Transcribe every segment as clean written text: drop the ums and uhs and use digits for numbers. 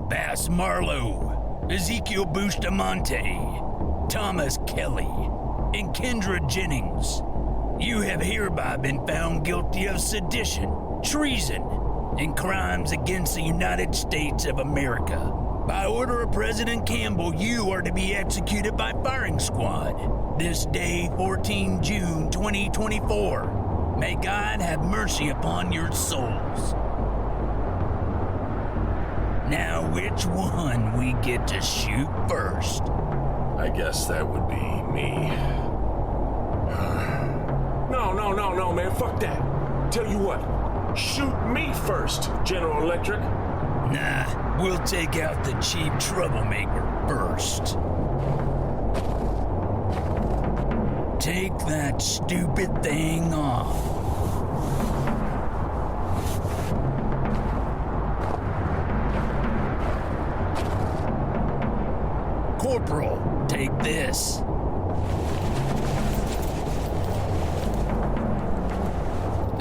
Bass Marlowe, Ezekiel Bustamante, Thomas Kelly, and Kendra Jennings. You have hereby been found guilty of sedition, treason, and crimes against the United States of America. By order of President Campbell, you are to be executed by firing squad this day, 14 June 2024. May God have mercy upon your souls. Now, which one we get to shoot first? I guess that would be me. No, man, fuck that. Tell you what, shoot me first, General Electric. Nah, we'll take out the chief troublemaker first. Take that stupid thing off. Corporal, take this.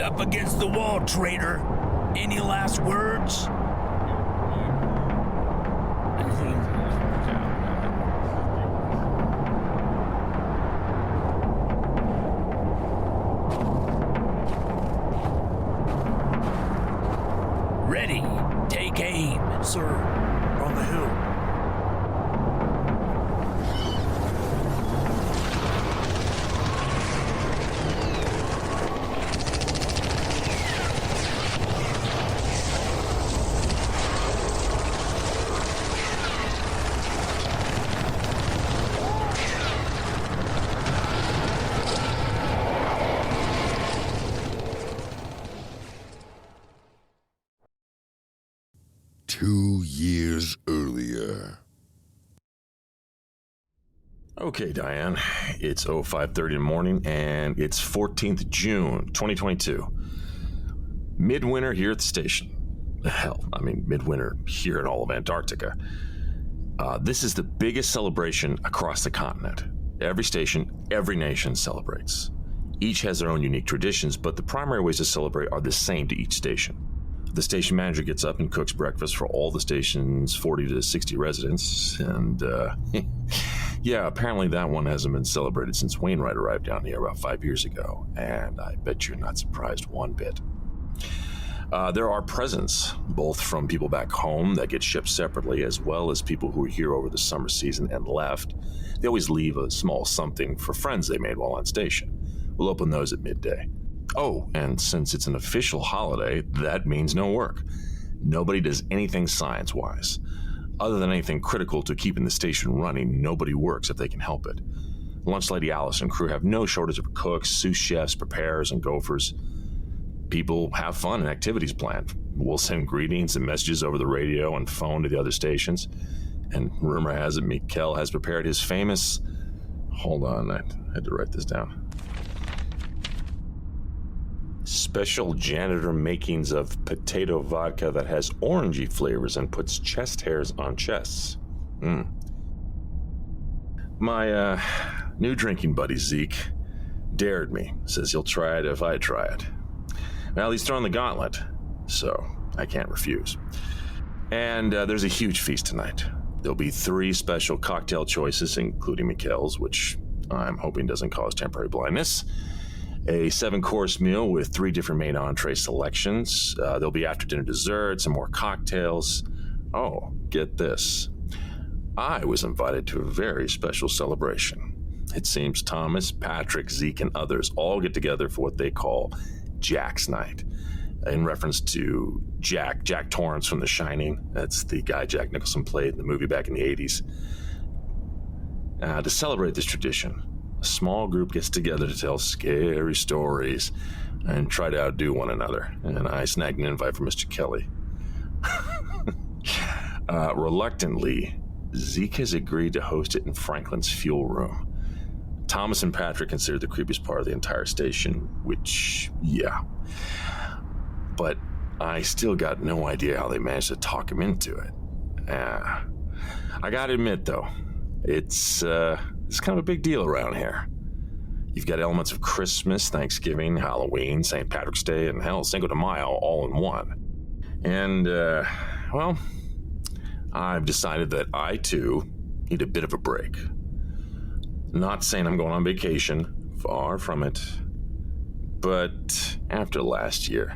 Up against the wall, traitor. Any last words? Ready. Take aim. Sir, on the hill. Okay, Diane, it's 05:30 in the morning, and it's 14th June, 2022. Midwinter here at the station. Hell, I mean, midwinter here in all of Antarctica. This is the biggest celebration across the continent. Every station, every nation celebrates. Each has their own unique traditions, but the primary ways to celebrate are the same to each station. The station manager gets up and cooks breakfast for all the station's 40 to 60 residents, and yeah, apparently that one hasn't been celebrated since Wainwright arrived down here about 5 years ago, and I bet you're not surprised one bit. There are presents, both from people back home that get shipped separately, as well as people who are here over the summer season and left. They always leave a small something for friends they made while on station. We'll open those at midday. Oh, and since it's an official holiday, that means no work. Nobody does anything science-wise. Other than anything critical to keeping the station running, nobody works if they can help it. Lunch Lady Alice and crew have no shortage of cooks, sous chefs, preparers, and gophers. People have fun and activities planned. We'll send greetings and messages over the radio and phone to the other stations. And rumor has it Mikkel has prepared his famous... Hold on, I had to write this down. Special janitor makings of potato vodka that has orangey flavors and puts chest hairs on chests. My new drinking buddy Zeke dared me, says he'll try it if I try it. Well, he's thrown the gauntlet, so I can't refuse. And there's a huge feast tonight. There'll be 3 special cocktail choices, including Mikkel's, which I'm hoping doesn't cause temporary blindness. A 7-course meal with 3 different main entree selections. There'll be after-dinner desserts and more cocktails. Oh, get this. I was invited to a very special celebration. It seems Thomas, Patrick, Zeke, and others all get together for what they call Jack's Night, in reference to Jack Torrance from The Shining. That's the guy Jack Nicholson played in the movie back in the 80s. To celebrate this tradition, a small group gets together to tell scary stories and try to outdo one another. And I snagged an invite from Mr. Kelly. Reluctantly, Zeke has agreed to host it in Franklin's fuel room. Thomas and Patrick consider the creepiest part of the entire station, which, yeah. But I still got no idea how they managed to talk him into it. I gotta admit, though, it's kind of a big deal around here. You've got elements of Christmas, Thanksgiving, Halloween, St. Patrick's Day, and hell, Cinco de Mayo all in one. And, well, I've decided that I, too, need a bit of a break. Not saying I'm going on vacation, far from it. But after last year,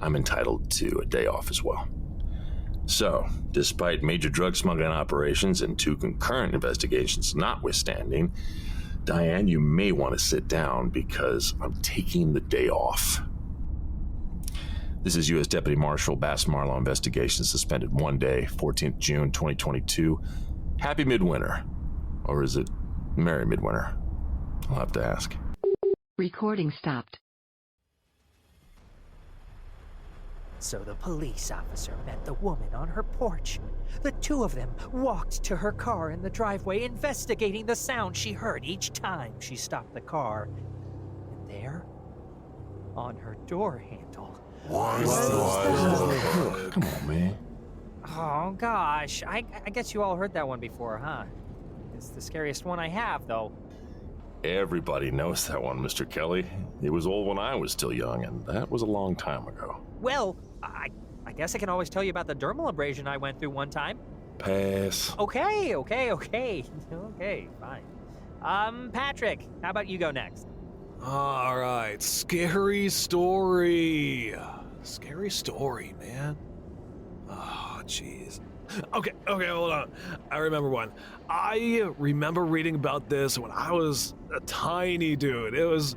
I'm entitled to a day off as well. So, despite major drug smuggling operations and 2 concurrent investigations notwithstanding, Diane, you may want to sit down because I'm taking the day off. This is U.S. Deputy Marshal Bass Marlowe investigation suspended 1 day, 14th June 2022. Happy Midwinter. Or is it Merry Midwinter? I'll have to ask. Recording stopped. So the police officer met the woman on her porch. The 2 of them walked to her car in the driveway, investigating the sound she heard each time she stopped the car. And there, on her door handle... Come on, man. Oh, gosh. I guess you all heard that one before, huh? It's the scariest one I have, though. Everybody knows that one, Mr. Kelly. It was old when I was still young, and that was a long time ago. Well, I guess I can always tell you about the dermal abrasion I went through one time. Pass. Okay, fine. Patrick, how about you go next? All right, scary story. Scary story, man. Oh, jeez. Okay, hold on. I remember one. I remember reading about this when I was a tiny dude. It was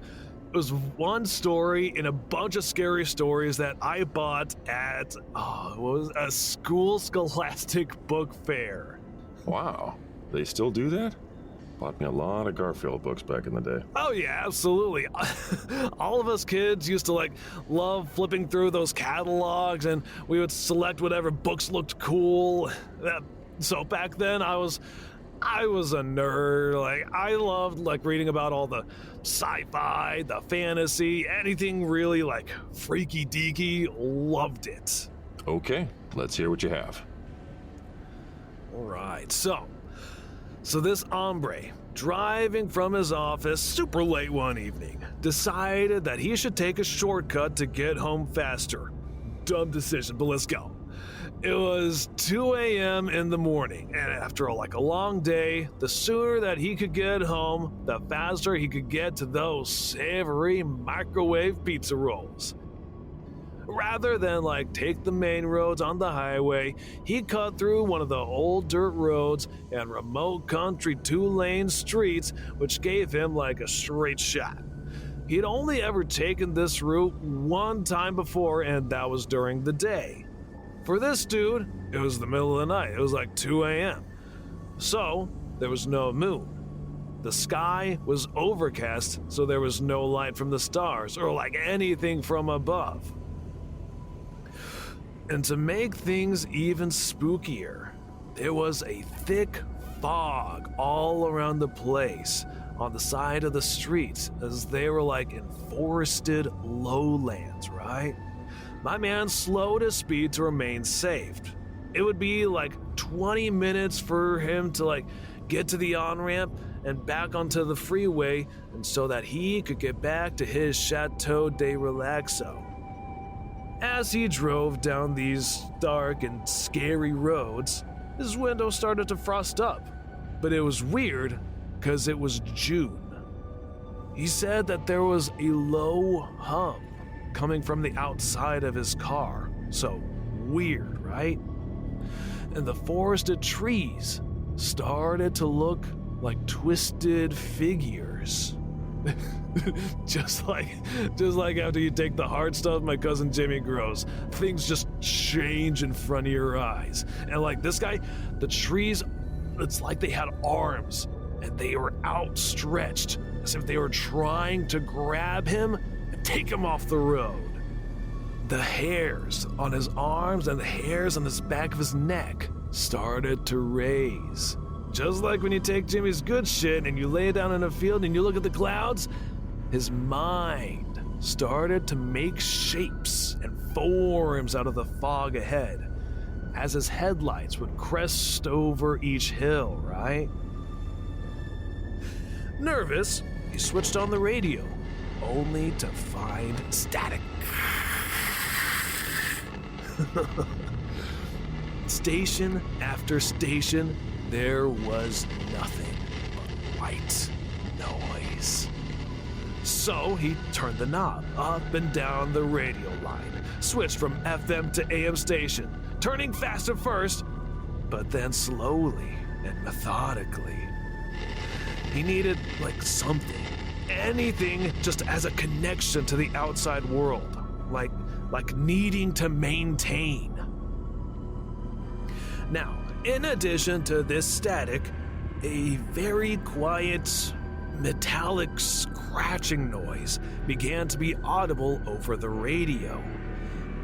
one story in a bunch of scary stories that I bought at a school scholastic book fair. Wow. They still do that? Bought me a lot of Garfield books back in the day. Oh yeah, absolutely. All of us kids used to love flipping through those catalogs, and we would select whatever books looked cool. So back then I was a nerd. I loved reading about all the sci-fi, the fantasy, anything really freaky deaky. Loved it. Okay, let's hear what you have. All right, so this hombre, driving from his office super late one evening, decided that he should take a shortcut to get home faster. Dumb decision, but let's go. It was 2 a.m. in the morning, and after a long day, the sooner that he could get home, the faster he could get to those savory microwave pizza rolls. Rather than take the main roads on the highway, he cut through one of the old dirt roads and remote country 2-lane streets, which gave him a straight shot. He'd only ever taken this route one time before, and that was during the day. For this dude, it was the middle of the night. It was 2 a.m. So, there was no moon. The sky was overcast, so there was no light from the stars or anything from above. And to make things even spookier, there was a thick fog all around the place on the side of the streets, as they were in forested lowlands, right? My man slowed his speed to remain safe. It would be 20 minutes for him to get to the on-ramp and back onto the freeway, and so that he could get back to his Chateau de Relaxo. As he drove down these dark and scary roads, his window started to frost up. But it was weird, because it was June. He said that there was a low hum coming from the outside of his car. So weird, right? And the forested trees started to look like twisted figures. just like after you take the hard stuff my cousin Jimmy grows, things just change in front of your eyes. And this guy, the trees, it's like they had arms and they were outstretched as if they were trying to grab him and take him off the road. The hairs on his arms and the hairs on the back of his neck started to raise. Just like when you take Jimmy's good shit and you lay it down in a field and you look at the clouds, his mind started to make shapes and forms out of the fog ahead as his headlights would crest over each hill, right? Nervous, he switched on the radio, only to find static. Station after station, there was nothing but white noise. So he turned the knob up and down the radio line, switched from FM to AM station, turning fast at first, but then slowly and methodically. He needed something, anything just as a connection to the outside world, like needing to maintain. Now, in addition to this static, a very quiet, metallic scratching noise began to be audible over the radio.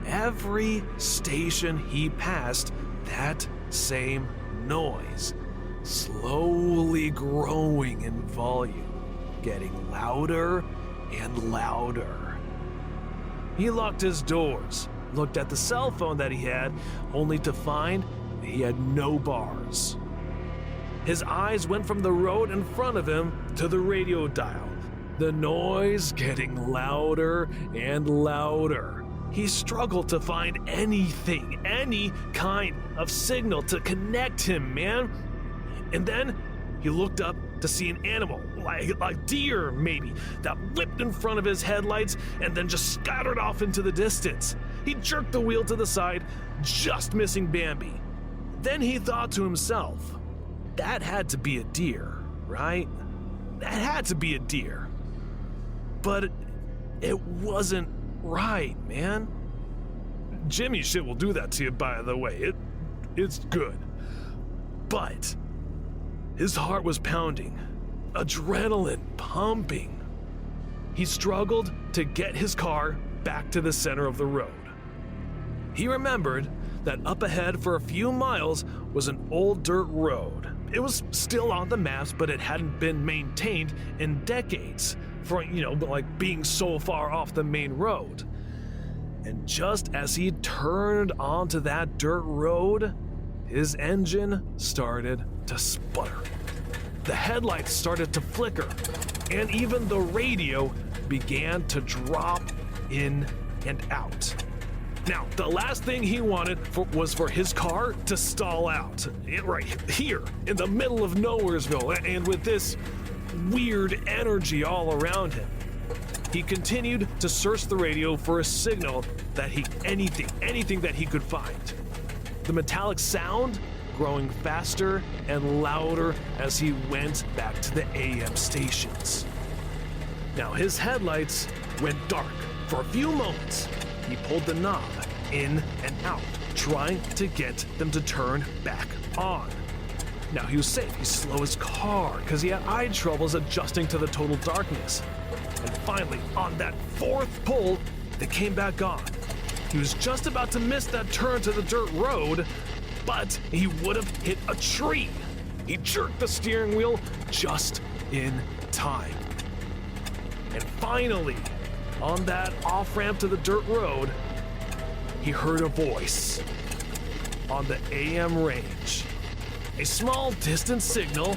Every station he passed, that same noise, slowly growing in volume, getting louder and louder. He locked his doors, looked at the cell phone that he had, only to find he had no bars. His eyes went from the road in front of him to the radio dial, the noise getting louder and louder. He struggled to find anything, any kind of signal to connect him, man. And then he looked up to see an animal, like deer maybe, that whipped in front of his headlights and then just scattered off into the distance. He jerked the wheel to the side, just missing Bambi. Then he thought to himself, that had to be a deer, right? That had to be a deer. But it wasn't right, man. Jimmy shit will do that to you, by the way. It's good. But his heart was pounding, adrenaline pumping. He struggled to get his car back to the center of the road. He remembered that up ahead for a few miles was an old dirt road. It was still on the maps, but it hadn't been maintained in decades for, being so far off the main road. And just as he turned onto that dirt road, his engine started to sputter. The headlights started to flicker, and even the radio began to drop in and out. Now, the last thing he wanted was for his car to stall out, right here in the middle of Nowheresville, and with this weird energy all around him. He continued to search the radio for a signal that anything that he could find. The metallic sound growing faster and louder as he went back to the AM stations. Now his headlights went dark for a few moments. He pulled the knob in and out, trying to get them to turn back on. Now he was safe. He slowed his car because he had eye troubles adjusting to the total darkness. And finally, on that fourth pull, they came back on. He was just about to miss that turn to the dirt road, but he would have hit a tree. He jerked the steering wheel just in time. And finally, on that off-ramp to the dirt road, he heard a voice on the AM range. A small distant signal.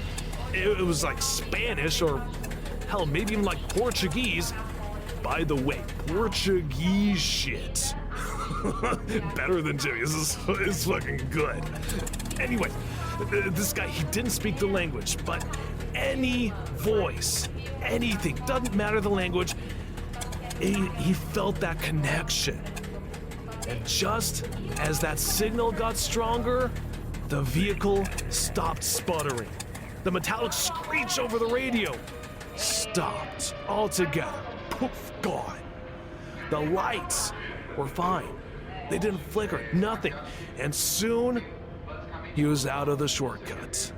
It was like Spanish or hell, maybe even like Portuguese. By the way, Portuguese shit. Better than Jimmy. This is fucking good. Anyway, this guy, he didn't speak the language, but any voice, anything, doesn't matter the language, he felt that connection. And just as that signal got stronger, the vehicle stopped sputtering. The metallic screech over the radio stopped altogether. Poof, gone. The lights were fine. They didn't flicker, nothing. And soon, he was out of the shortcut.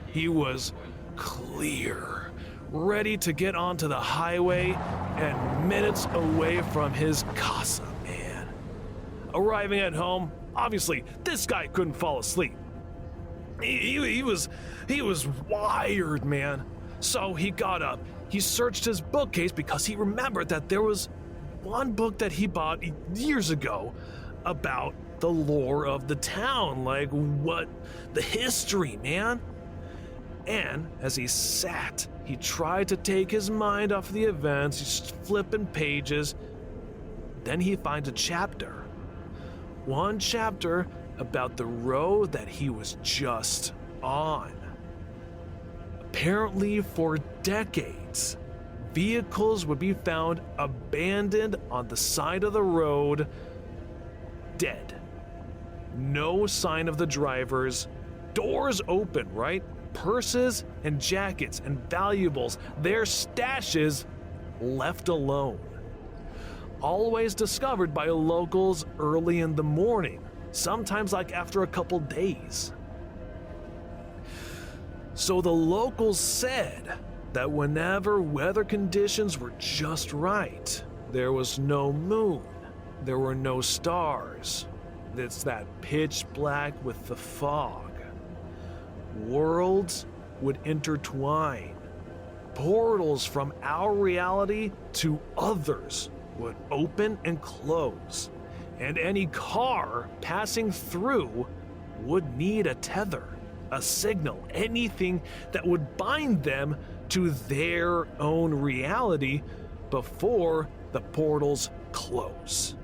He was clear, ready to get onto the highway and minutes away from his casa, man. Arriving at home, obviously, this guy couldn't fall asleep. He was wired, man. So he got up. He searched his bookcase because he remembered that there was one book that he bought years ago about the lore of the town, the history, man. And as he sat, he tried to take his mind off the events, he's flipping pages. Then he finds a chapter. One chapter about the road that he was just on. Apparently, for decades, vehicles would be found abandoned on the side of the road, dead. No sign of the drivers, doors open, right? Purses and jackets and valuables, their stashes left alone. Always discovered by locals early in the morning, sometimes like after a couple days. So the locals said that whenever weather conditions were just right, there was no moon, there were no stars. It's that pitch black with the fog. Worlds would intertwine. Portals from our reality to others would open and close, and any car passing through would need a tether, a signal, anything that would bind them to their own reality before the portals close.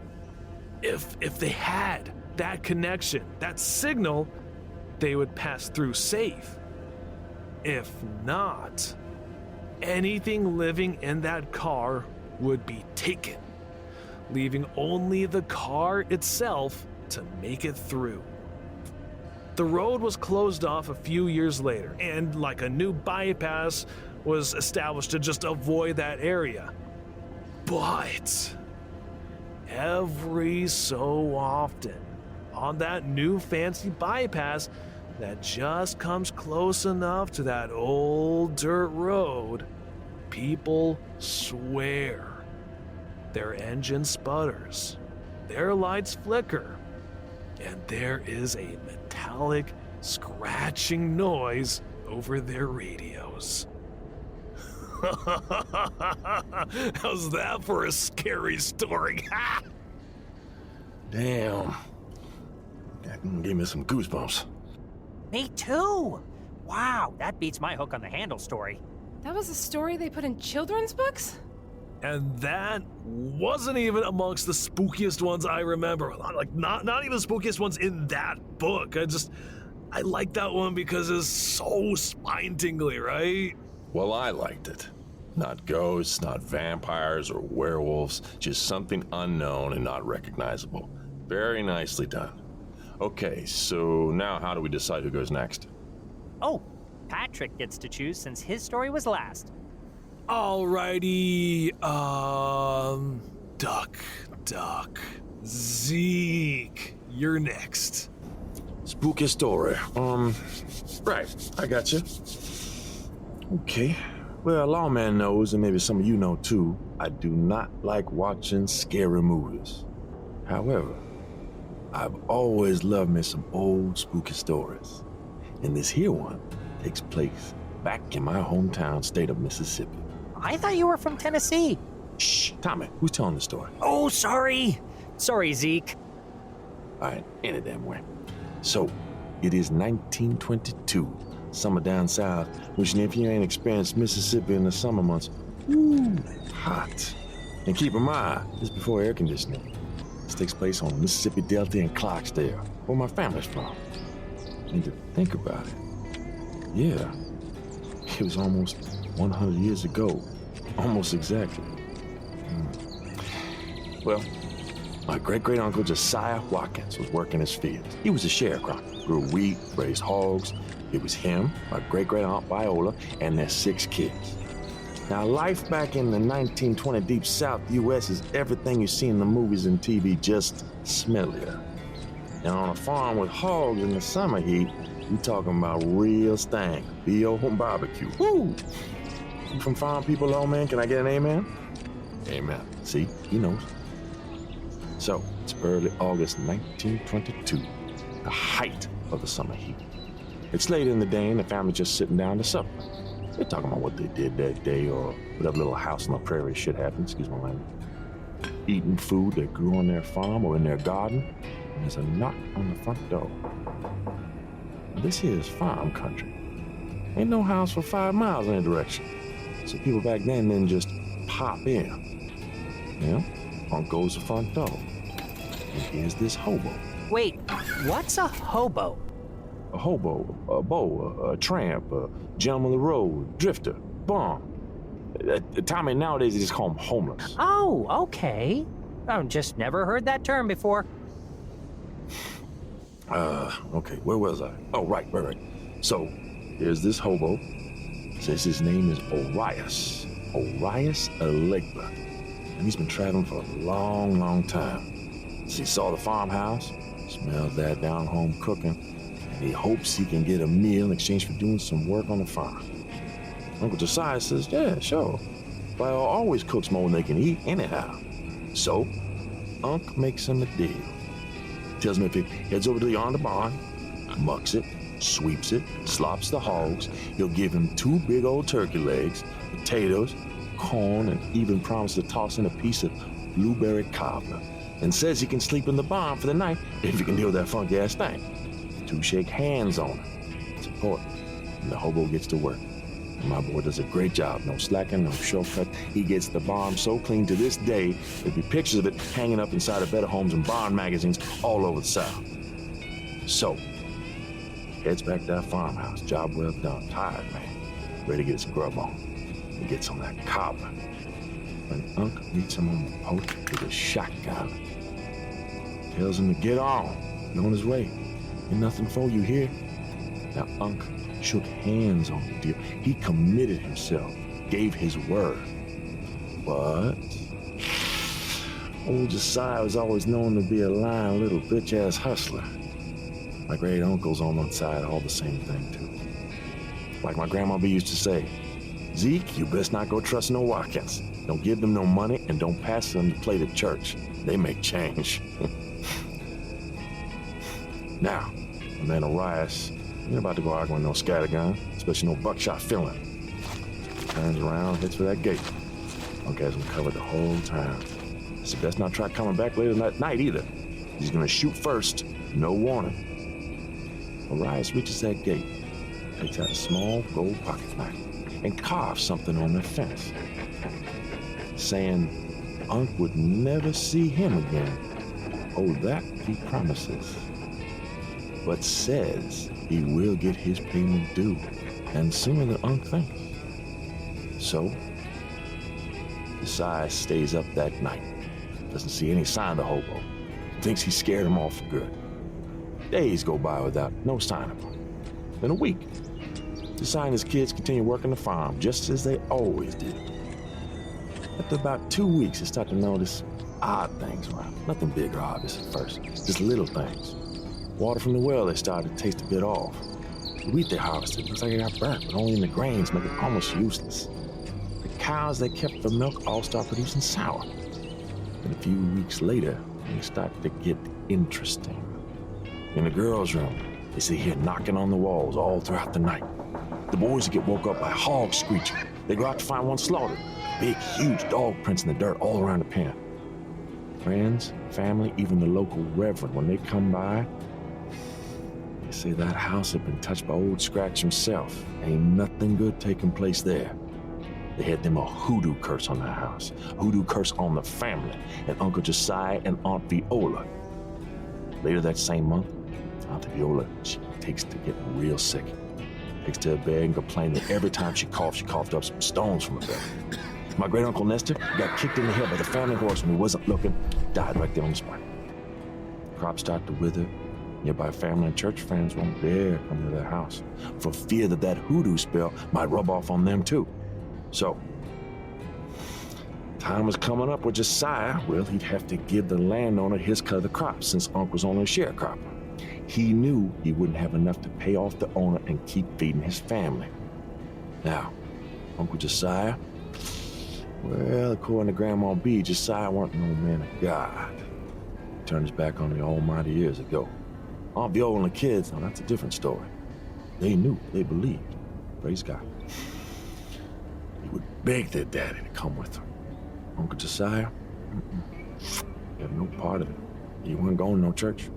If they had that connection, that signal, they would pass through safe. If not, anything living in that car would be taken, leaving only the car itself to make it through. The road was closed off a few years later, and like a new bypass was established to just avoid that area. But every so often, on that new fancy bypass that just comes close enough to that old dirt road, people swear. Their engine sputters, their lights flicker, and there is a metallic scratching noise over their radios. How's that for a scary story? Damn. That gave me some goosebumps. Me too! Wow, that beats my hook on the handle story. That was a story they put in children's books? And that wasn't even amongst the spookiest ones I remember. Like, not even the spookiest ones in that book. I like that one because it's so spine-tingly, right? Well, I liked it. Not ghosts, not vampires or werewolves, just something unknown and not recognizable. Very nicely done. Okay, so now how do we decide who goes next? Oh, Patrick gets to choose since his story was last. Alrighty, Duck. Zeke, you're next. Spooky story. Right, I got you. Okay. Well, Lawman knows, and maybe some of you know too, I do not like watching scary movies. However, I've always loved me some old spooky stories. And this here one takes place back in my hometown state of Mississippi. I thought you were from Tennessee. Shh, Tommy, who's telling the story? Oh, sorry. Sorry, Zeke. All right, any damn way. So, it is 1922, summer down south, which if you ain't experienced Mississippi in the summer months, hot. And keep in mind, this is before air conditioning. This takes place on the Mississippi Delta in Clarksdale, where my family's from. And to think about it, yeah, it was almost 100 years ago. Almost exactly. Well, my great-great-uncle Josiah Watkins was working his fields. He was a sharecropper, grew wheat, raised hogs. It was him, my great-great-aunt Viola, and their 6 kids. Now, life back in the 1920 Deep South U.S. is everything you see in the movies and TV, just smellier. And on a farm with hogs in the summer heat, we talking about real stank, B.O. barbecue. Woo! You from farm people, old man? Can I get an amen? Amen. See, he knows. So, it's early August 1922, the height of the summer heat. It's late in the day and the family's just sitting down to supper. They're talking about what they did that day or whatever little house on the prairie shit happened, excuse my language. Eating food that grew on their farm or in their garden, and there's a knock on the front door. Now, this here is farm country. Ain't no house for 5 miles in any direction. So people back then didn't just pop in. You know, on goes the front door. And here's this hobo. Wait, What's a hobo? A hobo, a beau, a tramp, a gentleman of the road, drifter, bum. Tommy, nowadays they just call them homeless. Oh, okay. I've just never heard that term before. Okay, where was I? Oh, right. So, here's this hobo. Says his name is Orias Alegba. And he's been traveling for a long time. So he saw the farmhouse, smells that down home cooking, and he hopes he can get a meal in exchange for doing some work on the farm. Uncle Josiah says, yeah, sure. Well, always cooks more than they can eat anyhow. So, Unc makes him a deal. Tells him if he heads over to the yonder barn, mucks it, sweeps it, slops the hogs, he'll give him 2 big old turkey legs, potatoes, corn, and even promises to toss in a piece of blueberry cobbler, and says he can sleep in the barn for the night if he can deal with that funky-ass thing. The 2 shake hands on it. It's important, and the hobo gets to work. My boy does a great job. No slacking, no shortcut. He gets the barn so clean to this day, there'll be pictures of it hanging up inside of Better Homes and barn magazines all over the South. So, heads back to that farmhouse. Job well done. Tired, man. Ready to get his grub on. He gets on that cobbler. When Unc meets him on the porch with a shotgun, tells him to get on. He's on his way. Ain't nothing for you here. Now, Unc shook hands on the deal. He committed himself, gave his word. But old Josiah was always known to be a lying little bitch-ass hustler. My great uncle's on one side, all the same thing, too. Like my grandma B used to say, Zeke, you best not go trust no Watkins. Don't give them no money and don't pass them the plate at church. They make change. Now, the man Orias ain't about to go arguing no scattergun, especially no buckshot filling. Turns around, heads for that gate. Unc has him covered the whole time. So best not try coming back later that night either. He's gonna shoot first, no warning. Orias reaches that gate, takes out a small gold pocket knife, and carves something on the fence, saying Unc would never see him again. Oh, that he promises. But says he will get his payment due, and sooner than Unc thinks. So, Josiah stays up that night. Doesn't see any sign of the hobo. Thinks he scared him off for good. Days go by without no sign of him. Then a week. Josiah and his kids continue working the farm just as they always did. After about 2 weeks, they start to notice odd things around. Nothing big or obvious at first, just little things. Water from the well they started to taste a bit off. The wheat they harvested looks like it got burnt, but only in the grains make it almost useless. The cows they kept for milk all start producing sour. And a few weeks later, things start to get interesting. In the girls' room, they sit here knocking on the walls all throughout the night. The boys get woke up by hogs screeching. They go out to find one slaughtered. Big, huge dog prints in the dirt all around the pen. Friends, family, even the local reverend, when they come by, they say that house had been touched by old Scratch himself. Ain't nothing good taking place there. They had them a hoodoo curse on the house, hoodoo curse on the family, and Uncle Josiah and Aunt Vignola. Later that same month, Aunt Vignola, she takes to getting real sick. Takes to her bed and complained that every time she coughed up some stones from her bed. My great uncle Nestor got kicked in the head by the family horse when he wasn't looking, died right there on the spot. Crops start to wither. Nearby family and church friends won't dare come to their house for fear that that hoodoo spell might rub off on them too. So, time was coming up with Josiah. Well, he'd have to give the landowner his cut of the crops since Unc was only a sharecropper. He knew he wouldn't have enough to pay off the owner and keep feeding his family. Now, Uncle Josiah, well, according to Grandma B, Josiah weren't no man of God. He turned his back on the Almighty years ago. Aunt Viola and the kids, now that's a different story. They knew, they believed. Praise God. He would beg their daddy to come with him. Uncle Josiah, he had no part of it. He wasn't going to no church.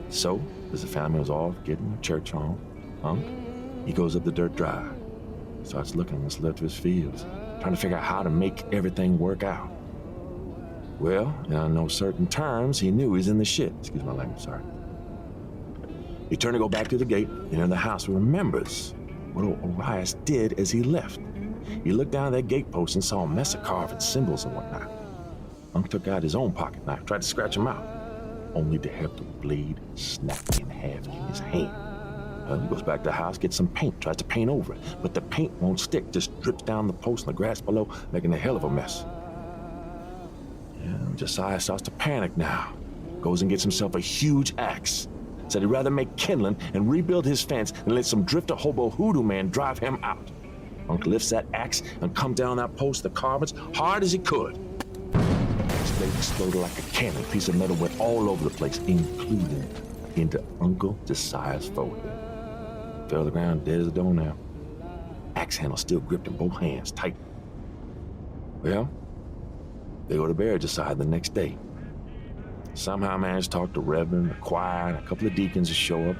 So, as the family was off getting the church home, he goes up the dirt drive, starts looking what's left of his fields, trying to figure out how to make everything work out. Well, on no certain terms, he knew he was in the shit. Excuse my language, sorry. He turned to go back to the gate, and in the house he remembers what old Arias did as he left. He looked down at that gate post and saw a mess of carved symbols and whatnot. Unc took out his own pocket knife, tried to scratch him out, only to have the blade snap in half in his hand. Well, he goes back to the house, gets some paint, tries to paint over it, but the paint won't stick, just drips down the post and the grass below, making a hell of a mess. Yeah, Josiah starts to panic now. Goes and gets himself a huge axe. Said he'd rather make kindling and rebuild his fence than let some drifter hobo hoodoo man drive him out. Unc lifts that axe and comes down that post, the carvings, hard as he could. His blade exploded like a cannon. A piece of metal went all over the place, including into Uncle Josiah's forehead. Fell to the ground dead as a doornail. Axe handle still gripped in both hands, tight. Well, they go to bury Josiah the next day. Somehow managed to talk to Reverend, the choir, and a couple of deacons to show up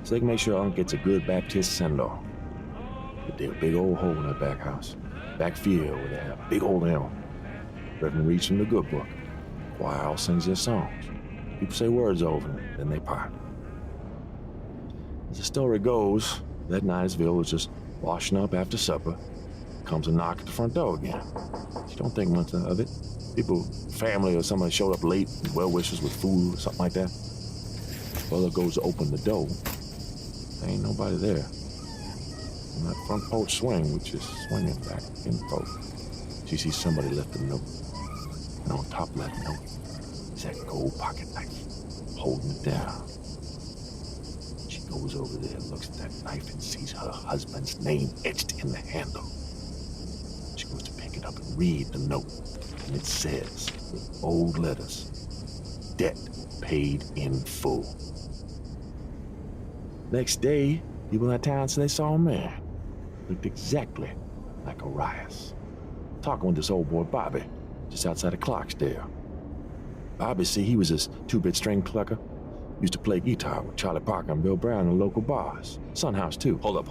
so they can make sure Unc gets a good Baptist send-off. But there's a big old hole in that back house, back field where they have a big old elm. Reverend reads from the good book. Choir all sings their songs. People say words over them, then they part. As the story goes, that night as Bill was just washing up after supper, comes a knock at the front door again. She don't think much of it. People, family or somebody showed up late, well wishes with food or something like that. Fella goes to open the door. There ain't nobody there. On that front porch swing, which is swinging back and forth, she sees somebody left a note. And on top of that note is that gold pocket knife, holding it down. She goes over there and looks at that knife and sees her husband's name etched in the handle. She goes to pick it up and read the note. And it says, with bold letters, debt paid in full. Next day, people in that town said they saw a man. Looked exactly like Arias. Talking with this old boy Bobby, just outside of Clarksdale. Bobby said he was this two-bit string clucker. Used to play guitar with Charlie Parker and Bill Brown in local bars. Son House, too. Hold up.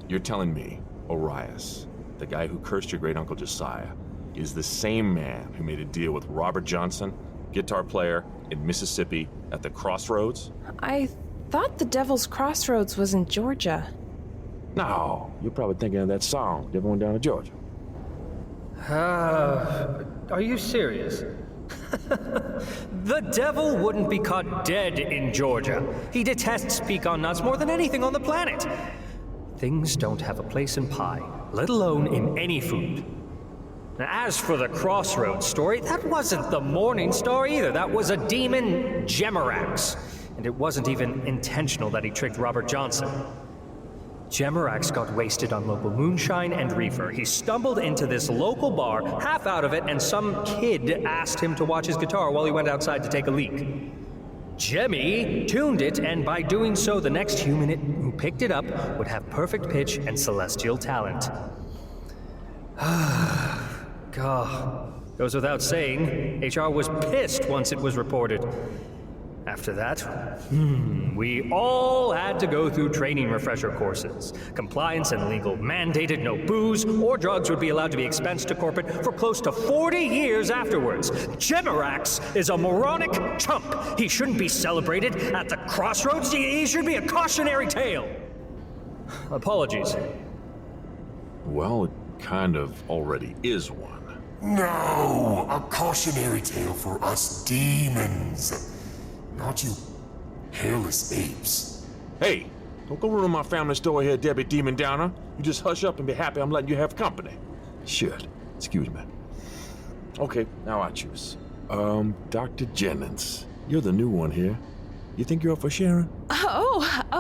You're telling me Arias, the guy who cursed your great-uncle Josiah, is the same man who made a deal with Robert Johnson, guitar player in Mississippi at the Crossroads? I thought the Devil's Crossroads was in Georgia. No, you're probably thinking of that song, Devil Went Down to Georgia. Are you serious? The devil wouldn't be caught dead in Georgia. He detests pecan nuts more than anything on the planet. Things don't have a place in pie, let alone in any food. Now, as for the Crossroads story, that wasn't the Morning Star either. That was a demon Gemarax. And it wasn't even intentional that he tricked Robert Johnson. Gemarax got wasted on local moonshine and reefer. He stumbled into this local bar, half out of it, and some kid asked him to watch his guitar while he went outside to take a leak. Jemmy tuned it, and by doing so, the next human who picked it up would have perfect pitch and celestial talent. God. Goes without saying, HR was pissed once it was reported. After that, we all had to go through training refresher courses. Compliance and legal mandated no booze or drugs would be allowed to be expensed to corporate for close to 40 years afterwards. Gemarax is a moronic chump. He shouldn't be celebrated at the Crossroads. He should be a cautionary tale. Apologies. Well, it kind of already is one. No, a cautionary tale for us demons. Not you hairless apes. Hey, don't go ruin my family story here, Debbie Demon Downer. You just hush up and be happy I'm letting you have company. Shit. Excuse me. Okay, now I choose. Dr. Jennings, you're the new one here. You think you're up for sharing? I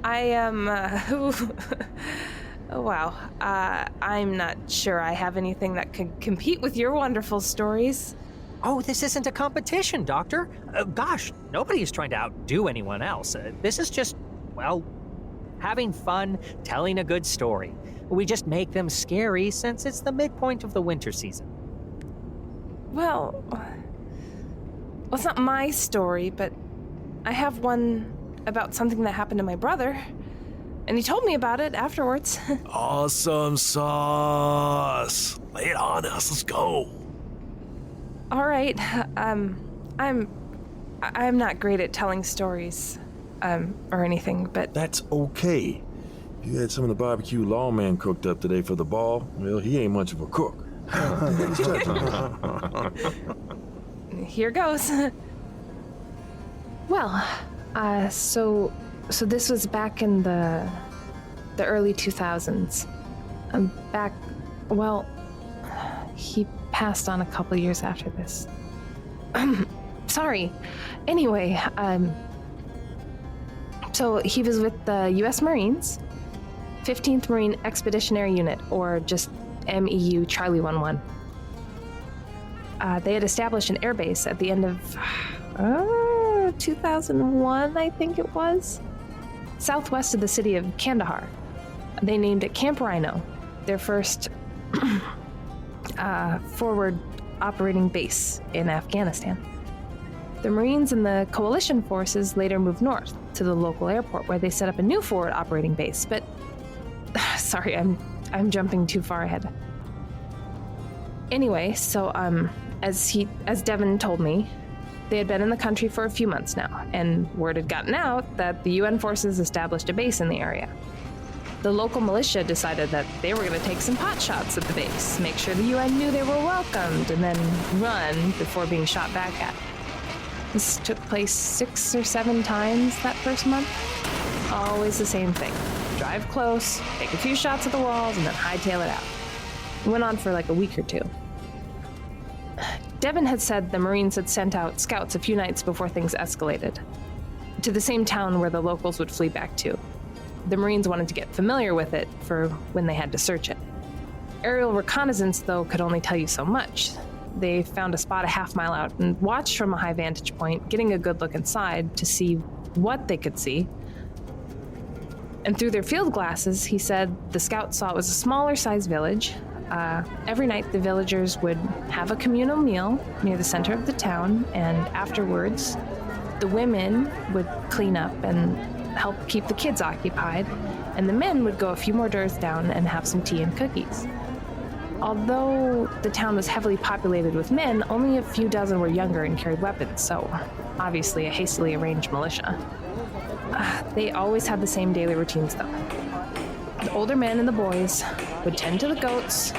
am, oh wow. I'm not sure I have anything that could compete with your wonderful stories. Oh, this isn't a competition, Doctor. Gosh, nobody is trying to outdo anyone else. This is just, well, having fun, telling a good story. We just make them scary since it's the midpoint of the winter season. Well, it's not my story, but I have one about something that happened to my brother. And he told me about it afterwards. Awesome sauce. Lay it on us. Let's go. All right. I'm I'm not great at telling stories, or anything, but... That's okay. If you had some of the barbecue lawman cooked up today for the ball, well, he ain't much of a cook. Here goes. Well, so this was back in the early 2000s. He passed on a couple years after this. Sorry. Anyway, so he was with the U.S. Marines, 15th Marine Expeditionary Unit, or just MEU Charlie 11. They had established an airbase at the end of 2001, I think it was, southwest of the city of Kandahar. They named it Camp Rhino, their first forward operating base in Afghanistan. The Marines and the coalition forces later moved north to the local airport, where they set up a new forward operating base. But sorry, I'm jumping too far ahead. Anyway, so as Devin told me, they had been in the country for a few months now, and word had gotten out that the UN forces established a base in the area. The local militia decided that they were going to take some pot shots at the base, make sure the UN knew they were welcomed, and then run before being shot back at. This took place 6 or 7 times that first month. Always the same thing. Drive close, take a few shots at the walls, and then hightail it out. It went on for like a week or two. Devin had said the Marines had sent out scouts a few nights before things escalated, to the same town where the locals would flee back to. The Marines wanted to get familiar with it for when they had to search it. Aerial reconnaissance, though, could only tell you so much. They found a spot a half-mile out and watched from a high vantage point, getting a good look inside to see what they could see. And through their field glasses, he said the scouts saw it was a smaller-sized village. Every night, the villagers would have a communal meal near the center of the town, and afterwards, the women would clean up and help keep the kids occupied, and the men would go a few more doors down and have some tea and cookies. Although the town was heavily populated with men, only a few dozen were younger and carried weapons, so obviously a hastily arranged militia. They always had the same daily routines, though. The older men and the boys would tend to the goats,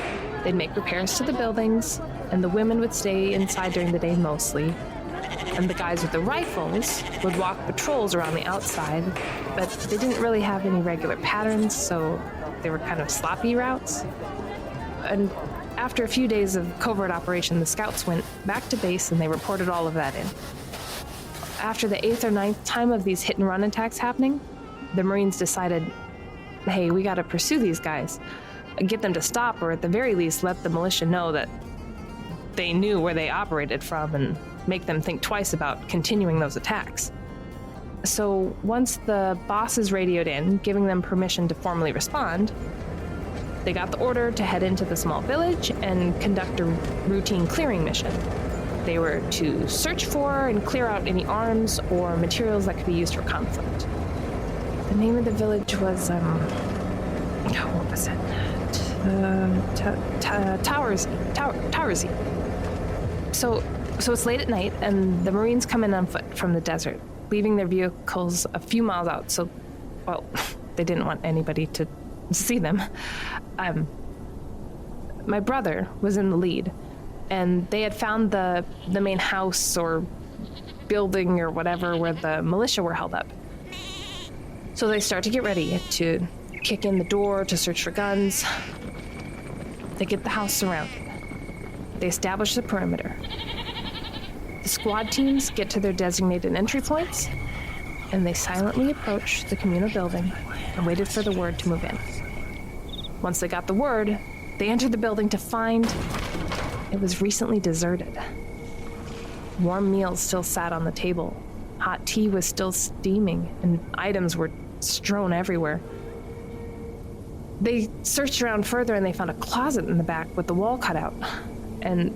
they'd make repairs to the buildings, and the women would stay inside during the day mostly. And the guys with the rifles would walk patrols around the outside, but they didn't really have any regular patterns, so they were kind of sloppy routes. And after a few days of covert operation, the scouts went back to base and they reported all of that in. After the 8th or 9th time of these hit-and-run attacks happening, the Marines decided, hey, we gotta pursue these guys, get them to stop, or at the very least let the militia know that they knew where they operated from and make them think twice about continuing those attacks. So once the bosses radioed in, giving them permission to formally respond, they got the order to head into the small village and conduct a routine clearing mission. They were to search for and clear out any arms or materials that could be used for conflict. The name of the village was, what was it? Towersy. So it's late at night, and the Marines come in on foot from the desert, leaving their vehicles a few miles out, so, well, they didn't want anybody to see them. My brother was in the lead, and they had found the main house or building or whatever where the militia were held up. So they start to get ready to kick in the door to search for guns. They get the house surrounded. They establish the perimeter. The squad teams get to their designated entry points, and they silently approach the communal building and waited for the word to move in. Once they got the word, they entered the building to find it was recently deserted. Warm meals still sat on the table. Hot tea was still steaming, and items were strewn everywhere. They searched around further, and they found a closet in the back with the wall cut out. And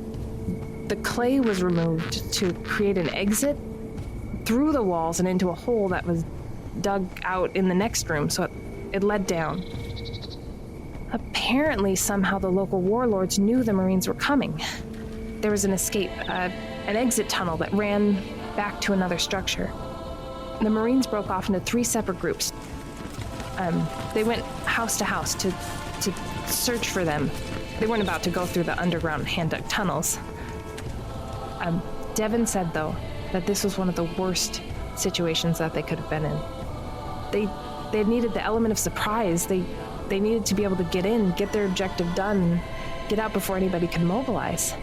the clay was removed to create an exit through the walls and into a hole that was dug out in the next room, so it led down. Apparently, somehow the local warlords knew the Marines were coming. There was an escape, an exit tunnel that ran back to another structure. The Marines broke off into 3 separate groups. They went house to house to search for them. They weren't about to go through the underground hand-dug tunnels. Devin said, though, that this was one of the worst situations that they could have been in. They needed the element of surprise. They needed to be able to get in, get their objective done, and get out before anybody could mobilize.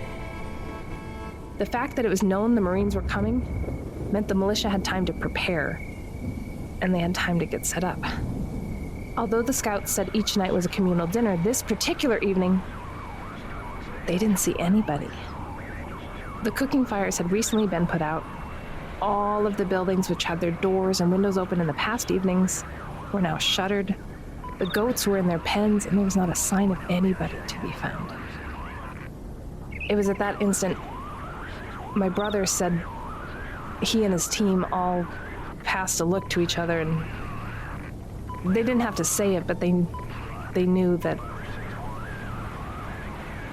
The fact that it was known the Marines were coming meant the militia had time to prepare, and they had time to get set up. Although the scouts said each night was a communal dinner, this particular evening, they didn't see anybody. The cooking fires had recently been put out. All of the buildings which had their doors and windows open in the past evenings were now shuttered. The goats were in their pens, and there was not a sign of anybody to be found. It was at that instant my brother said he and his team all passed a look to each other, and they didn't have to say it, but they knew that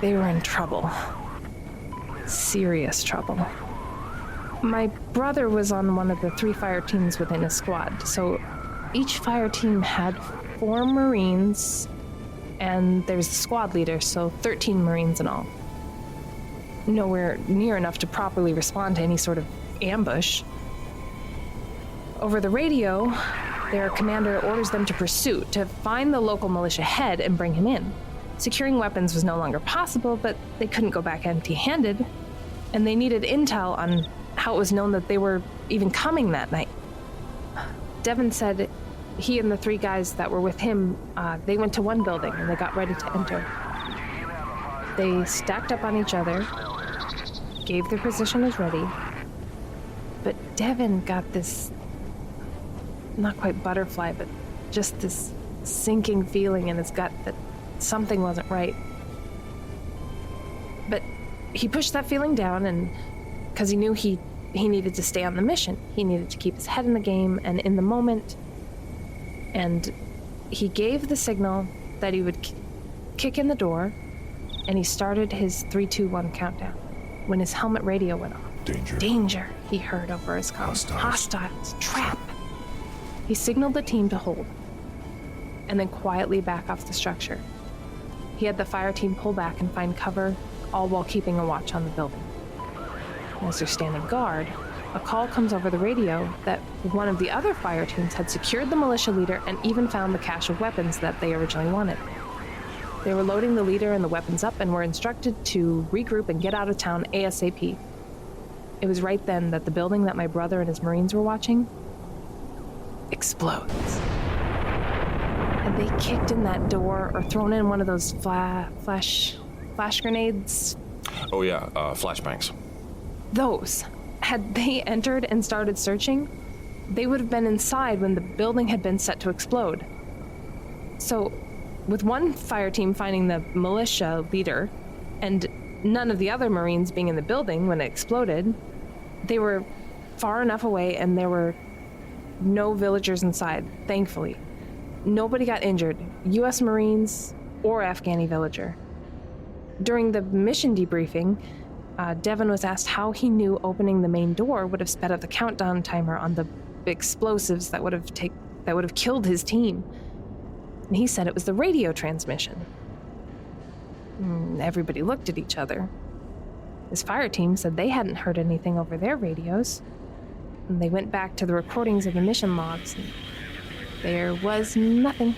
they were in trouble. Serious trouble. My brother was on one of the 3 fire teams within his squad, so each fire team had 4 Marines, and there's the squad leader, so 13 Marines in all. Nowhere near enough to properly respond to any sort of ambush. Over the radio, their commander orders them to pursue, to find the local militia head and bring him in. Securing weapons was no longer possible, but they couldn't go back empty-handed, and they needed intel on how it was known that they were even coming that night. Devin said he and the 3 guys that were with him, they went to one building and they got ready to enter. They stacked up on each other, gave their position as ready, but Devin got this, not quite butterfly, but just this sinking feeling in his gut that something wasn't right. But he pushed that feeling down, and because he knew he needed to stay on the mission. He needed to keep his head in the game and in the moment. And he gave the signal that he would kick in the door, and he started his 3-2-1 countdown when his helmet radio went off. Danger. Danger, he heard over his comm. Hostiles. Trap. He signaled the team to hold, and then quietly back off the structure. He had the fire team pull back and find cover, all while keeping a watch on the building. As they're standing guard, a call comes over the radio that one of the other fire teams had secured the militia leader and even found the cache of weapons that they originally wanted. They were loading the leader and the weapons up and were instructed to regroup and get out of town ASAP. It was right then that the building that my brother and his Marines were watching explodes. Had they kicked in that door or thrown in one of those flash grenades? Oh yeah, flashbangs. Those. Had they entered and started searching, they would have been inside when the building had been set to explode. So, with one fire team finding the militia leader, and none of the other Marines being in the building when it exploded, they were far enough away and there were no villagers inside, thankfully. Nobody got injured, U.S. Marines or Afghani villager. During the mission debriefing, Devin was asked how he knew opening the main door would have sped up the countdown timer on the explosives that would have killed his team. And he said it was the radio transmission. Everybody looked at each other. His fire team said they hadn't heard anything over their radios. And they went back to the recordings of the mission logs, and there was nothing.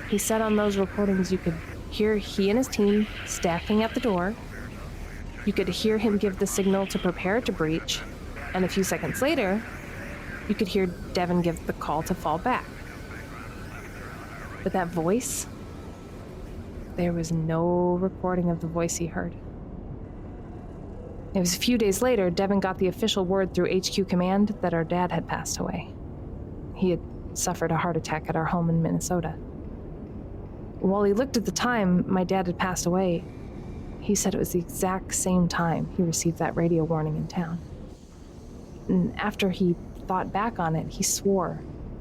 He said on those recordings you could hear he and his team stacking at the door. You could hear him give the signal to prepare to breach, and a few seconds later, you could hear Devin give the call to fall back. But that voice, there was no recording of the voice he heard. It was a few days later, Devin got the official word through HQ Command that our dad had passed away. He had suffered a heart attack at our home in Minnesota. While he looked at the time my dad had passed away, he said it was the exact same time he received that radio warning in town. And after he thought back on it, he swore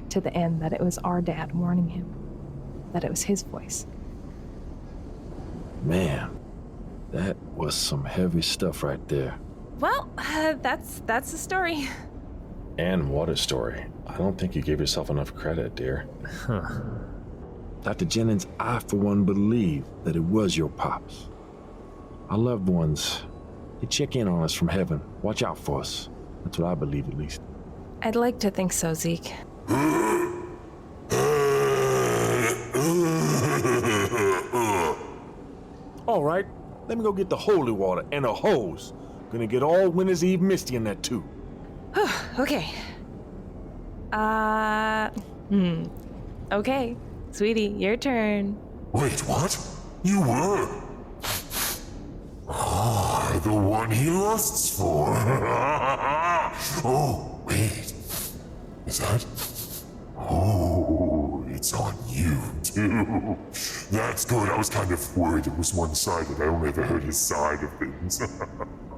to the end that it was our dad warning him, that it was his voice. Man, that was some heavy stuff right there. Well, that's the story. And what a story. I don't think you gave yourself enough credit, dear. Dr. Jennings, I for one believe that it was your pops. Our loved ones, they check in on us from heaven. Watch out for us. That's what I believe, at least. I'd like to think so, Zeke. All right, let me go get the holy water and a hose. Gonna get all Winter's Eve misty in that too. Okay. Okay. Sweetie, your turn. Wait, what? You were? Ah, the one he lusts for. Oh, wait. Is that? Oh, it's on you, too. That's good. I was kind of worried it was one-sided. I only ever heard his side of things.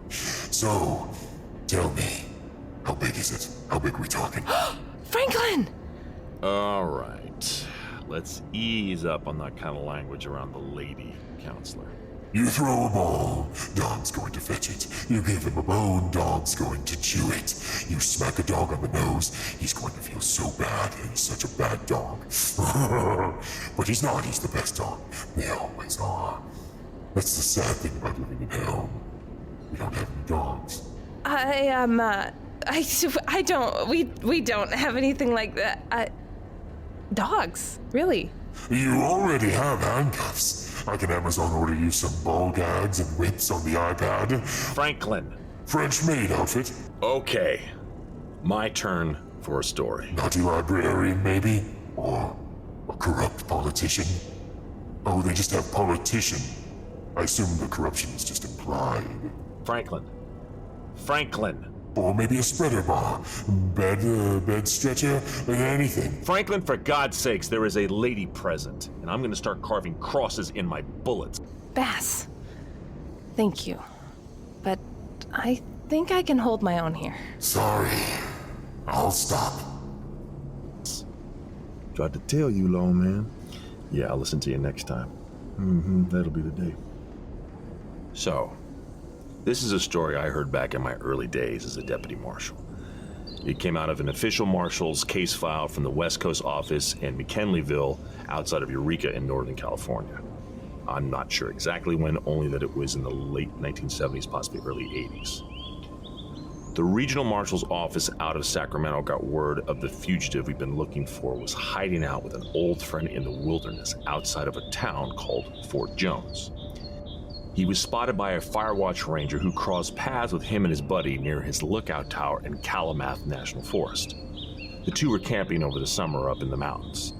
So, tell me, how big is it? How big are we talking? Franklin! All right. Let's ease up on that kind of language around the lady counselor. You throw a ball, dog's going to fetch it. You give him a bone, dog's going to chew it. You smack a dog on the nose, he's going to feel so bad. He's such a bad dog. But he's not, he's the best dog. They always are. That's the sad thing about living in hell. We don't have any dogs. We don't have anything like that. Dogs, really? You already have handcuffs. I can Amazon order you some ball gags and whips on the iPad. Franklin. French-made outfit. Okay. My turn for a story. Naughty librarian, maybe? Or a corrupt politician? Oh, they just have politician. I assume the corruption is just implied. Franklin. Or maybe a spreader bar, bed stretcher, anything. Franklin, for God's sakes, there is a lady present, and I'm gonna start carving crosses in my bullets. Bass. Thank you. But I think I can hold my own here. Sorry. I'll stop. Tried to tell you, Lone Man. Yeah, I'll listen to you next time. That'll be the day. So, this is a story I heard back in my early days as a deputy marshal. It came out of an official marshal's case file from the West Coast office in McKinleyville, outside of Eureka in Northern California. I'm not sure exactly when, only that it was in the late 1970s, possibly early 80s. The regional marshal's office out of Sacramento got word of the fugitive we've been looking for was hiding out with an old friend in the wilderness outside of a town called Fort Jones. He was spotted by a Firewatch ranger who crossed paths with him and his buddy near his lookout tower in Kalamath National Forest. The two were camping over the summer up in the mountains.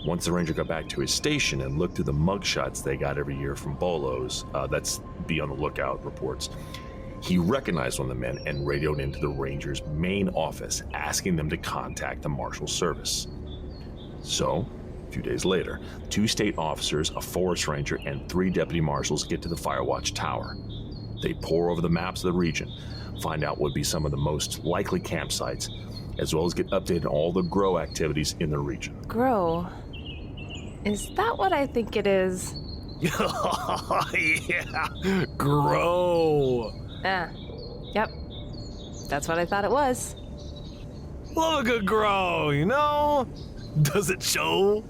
Once the ranger got back to his station and looked through the mugshots they got every year from Bolos, that's Be on the Lookout reports, he recognized one of the men and radioed into the ranger's main office, asking them to contact the marshal's service. So, a few days later, 2 state officers, a forest ranger, and 3 deputy marshals get to the Firewatch tower. They pore over the maps of the region, find out what would be some of the most likely campsites, as well as get updated on all the grow activities in the region. Grow? Is that what I think it is? Yeah, grow. Yep. That's what I thought it was. Love a good grow, you know? Does it show?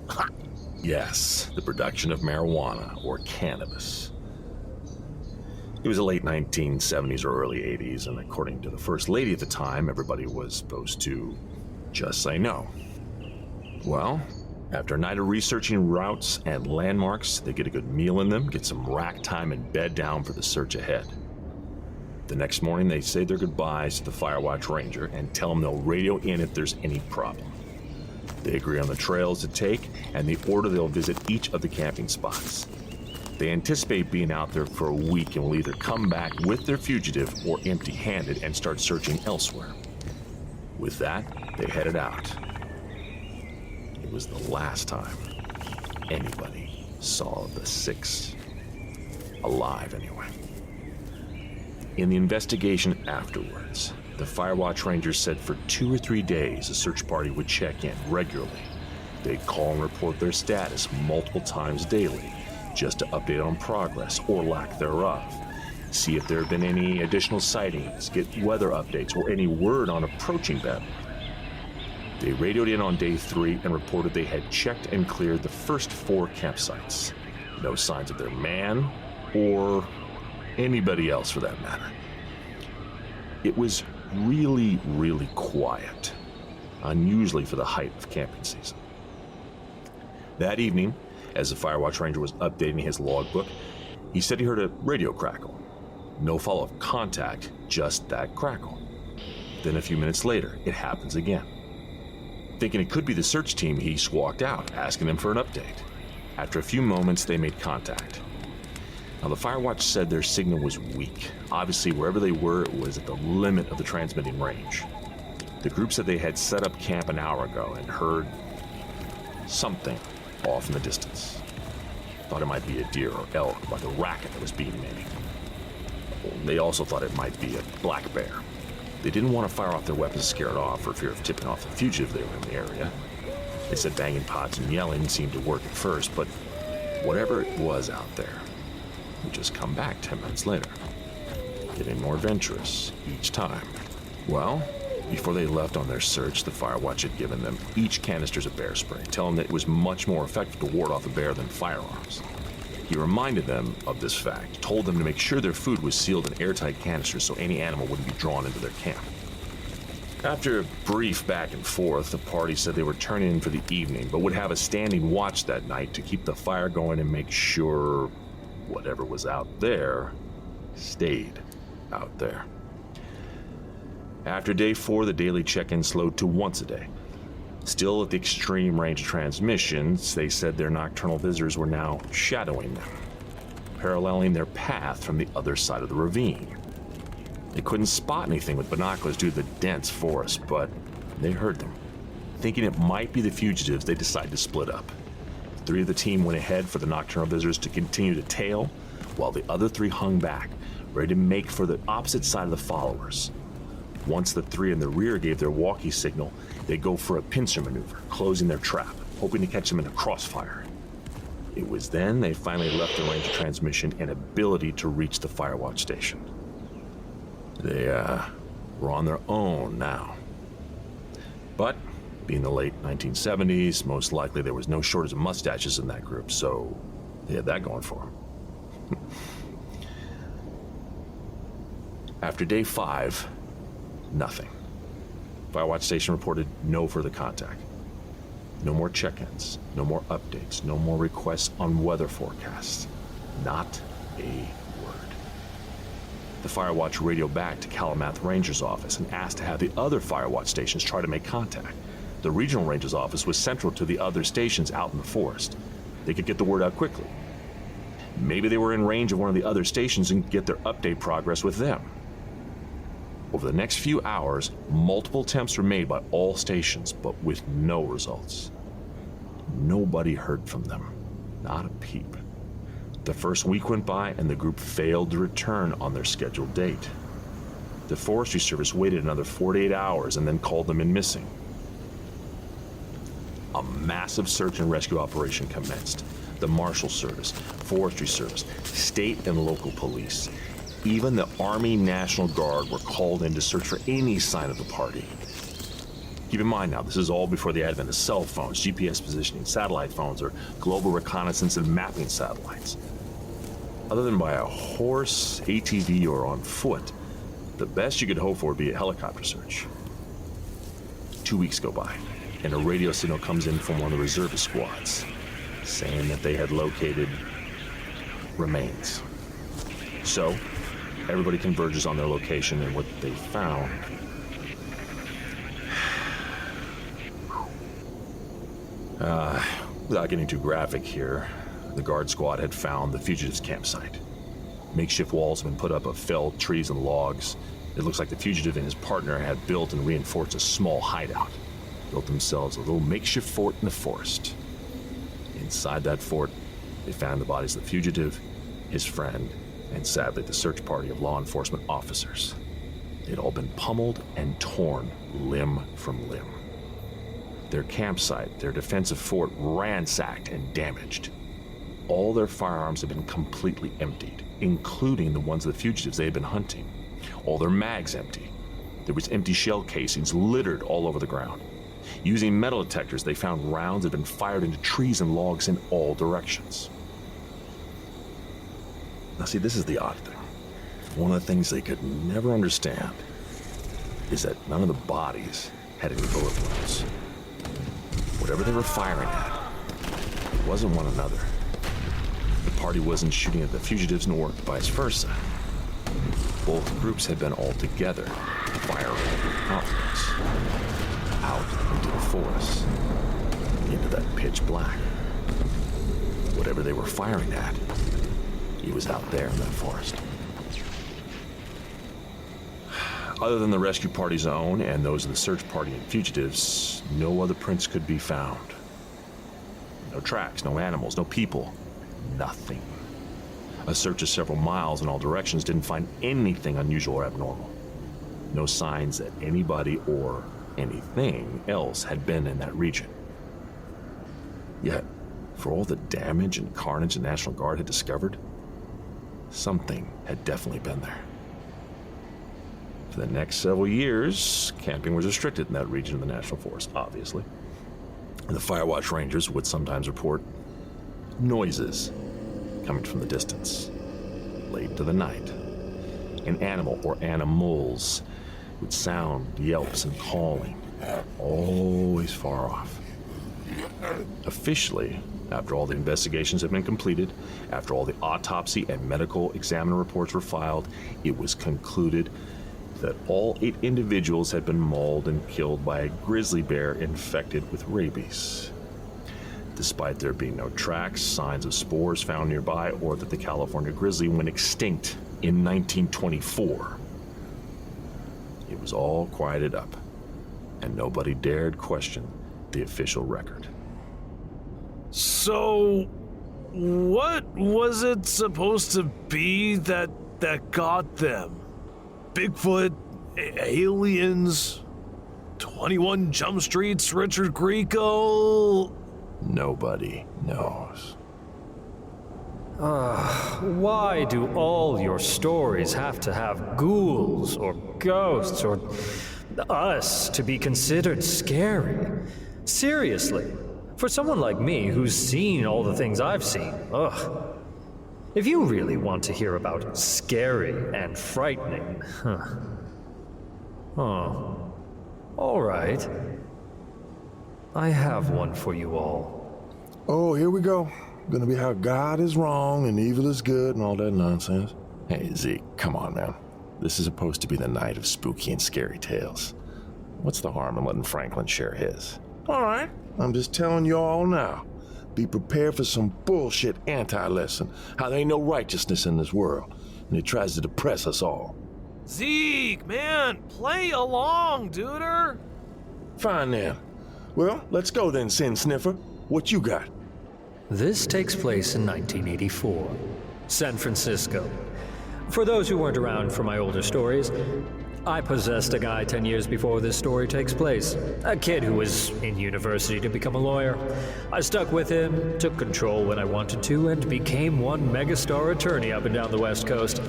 Yes, the production of marijuana, or cannabis. It was the late 1970s or early 80s, and according to the First Lady at the time, everybody was supposed to just say no. Well, after a night of researching routes and landmarks, they get a good meal in them, get some rack time, and bed down for the search ahead. The next morning, they say their goodbyes to the Firewatch Ranger and tell him they'll radio in if there's any problem. They agree on the trails to take, and they order they'll visit each of the camping spots. They anticipate being out there for a week and will either come back with their fugitive or empty-handed and start searching elsewhere. With that, they headed out. It was the last time anybody saw the 6. Alive, anyway. In the investigation afterwards, the Firewatch Rangers said for 2 or 3 days a search party would check in regularly. They'd call and report their status multiple times daily, just to update on progress or lack thereof. see if there have been any additional sightings, get weather updates, or any word on approaching them. They radioed in on day 3 and reported they had checked and cleared the first 4 campsites. No signs of their man, or anybody else for that matter. It was really, really quiet, unusually for the height of camping season. That evening, as the Firewatch Ranger was updating his logbook, he said he heard a radio crackle. No follow-up contact, just that crackle. Then a few minutes later, it happens again. Thinking it could be the search team, he squawked out, asking them for an update. After a few moments, they made contact. Now, the Firewatch said their signal was weak. Obviously, wherever they were, it was at the limit of the transmitting range. The group said they had set up camp an hour ago and heard something off in the distance. Thought it might be a deer or elk by the racket that was being made. They also thought it might be a black bear. They didn't want to fire off their weapons to scare it off for fear of tipping off the fugitive they were in the area. They said banging pots and yelling seemed to work at first, but whatever it was out there would just come back 10 minutes later, getting more adventurous each time. Well, before they left on their search, the Firewatch had given them each canisters of bear spray, telling them that it was much more effective to ward off a bear than firearms. He reminded them of this fact, told them to make sure their food was sealed in airtight canisters so any animal wouldn't be drawn into their camp. After a brief back and forth, the party said they were turning in for the evening, but would have a standing watch that night to keep the fire going and make sure whatever was out there stayed out there. After day 4, the daily check-in slowed to once a day. Still at the extreme range of transmissions, they said their nocturnal visitors were now shadowing them, paralleling their path from the other side of the ravine. They couldn't spot anything with binoculars due to the dense forest, but they heard them. Thinking it might be the fugitives, they decided to split up. 3 of the team went ahead for the nocturnal visitors to continue to tail, while the other 3 hung back, ready to make for the opposite side of the followers. Once the 3 in the rear gave their walkie signal, they go for a pincer maneuver, closing their trap, hoping to catch them in a crossfire. It was then they finally left the range of transmission and ability to reach the Firewatch station. They were on their own now. But, being the late 1970s, most likely there was no shortage of mustaches in that group, so they had that going for them. After day 5, nothing. Firewatch Station reported no further contact. No more check-ins, no more updates, no more requests on weather forecasts. Not a word. The Firewatch radioed back to Kalamath Ranger's office and asked to have the other Firewatch stations try to make contact. The regional ranger's office was central to the other stations out in the forest. They could get the word out quickly. Maybe they were in range of one of the other stations and get their update progress with them. Over the next few hours, multiple attempts were made by all stations, but with no results. Nobody heard from them. Not a peep. The first week went by and the group failed to return on their scheduled date. The Forestry Service waited another 48 hours and then called them in missing. A massive search and rescue operation commenced. The Marshal Service, Forestry Service, state and local police, even the Army National Guard were called in to search for any sign of the party. Keep in mind now, this is all before the advent of cell phones, GPS positioning, satellite phones, or global reconnaissance and mapping satellites. Other than by a horse, ATV, or on foot, the best you could hope for would be a helicopter search. 2 weeks go by, and a radio signal comes in from one of the reservist squads, saying that they had located remains. So, everybody converges on their location, and what they found... without getting too graphic here, the guard squad had found the fugitive's campsite. Makeshift walls have been put up of felled trees and logs. It looks like the fugitive and his partner had built and reinforced a small hideout. Built themselves a little makeshift fort in the forest. Inside that fort, they found the bodies of the fugitive, his friend, and sadly the search party of law enforcement officers. They'd all been pummeled and torn limb from limb. Their campsite, their defensive fort, ransacked and damaged. All their firearms had been completely emptied. including the ones of the fugitives they had been hunting. All their mags empty. There was empty shell casings littered all over the ground. Using metal detectors, they found rounds that had been fired into trees and logs in all directions. Now see, this is the odd thing. One of the things they could never understand is that none of the bodies had any bullet wounds. Whatever they were firing at, it wasn't one another. The party wasn't shooting at the fugitives nor vice versa. Both groups had been all together, firing outwards, out into the forest, into that pitch black. Whatever they were firing at, he was out there in that forest. Other than the rescue party's own and those of the search party and fugitives, no other prints could be found. No tracks, no animals, no people, nothing. A search of several miles in all directions didn't find anything unusual or abnormal. No signs that anybody or anything else had been in that region. Yet, for all the damage and carnage the National Guard had discovered, something had definitely been there. For the next several years, camping was restricted in that region of the National Forest, obviously. And the Firewatch Rangers would sometimes report noises coming from the distance, late into the night. An animal or animals would sound yelps and calling, always far off. Officially, after all the investigations had been completed, after all the autopsy and medical examiner reports were filed, it was concluded that all 8 individuals had been mauled and killed by a grizzly bear infected with rabies. Despite there being no tracks, signs of spores found nearby, or that the California grizzly went extinct in 1924. It was all quieted up, and nobody dared question the official record. So, what was it supposed to be that got them? Bigfoot, aliens, 21 Jump Streets, Richard Grieco? Nobody knows. Why do all your stories have to have ghouls or ghosts or us to be considered scary? Seriously, for someone like me who's seen all the things I've seen, ugh. If you really want to hear about scary and frightening, all right. I have one for you all. Oh, here we go. Gonna be how God is wrong and evil is good and all that nonsense. Hey, Zeke, come on, man. This is supposed to be the night of spooky and scary tales. What's the harm in letting Franklin share his? All right, I'm just telling you all now. Be prepared for some bullshit anti-lesson. How there ain't no righteousness in this world, and it tries to depress us all. Zeke, man, play along, duder. Fine then. Well, let's go then, Sin Sniffer. What you got? This takes place in 1984, San Francisco. For those who weren't around for my older stories, I possessed a guy 10 years before this story takes place. A kid who was in university to become a lawyer. I stuck with him, took control when I wanted to, and became one megastar attorney up and down the West Coast.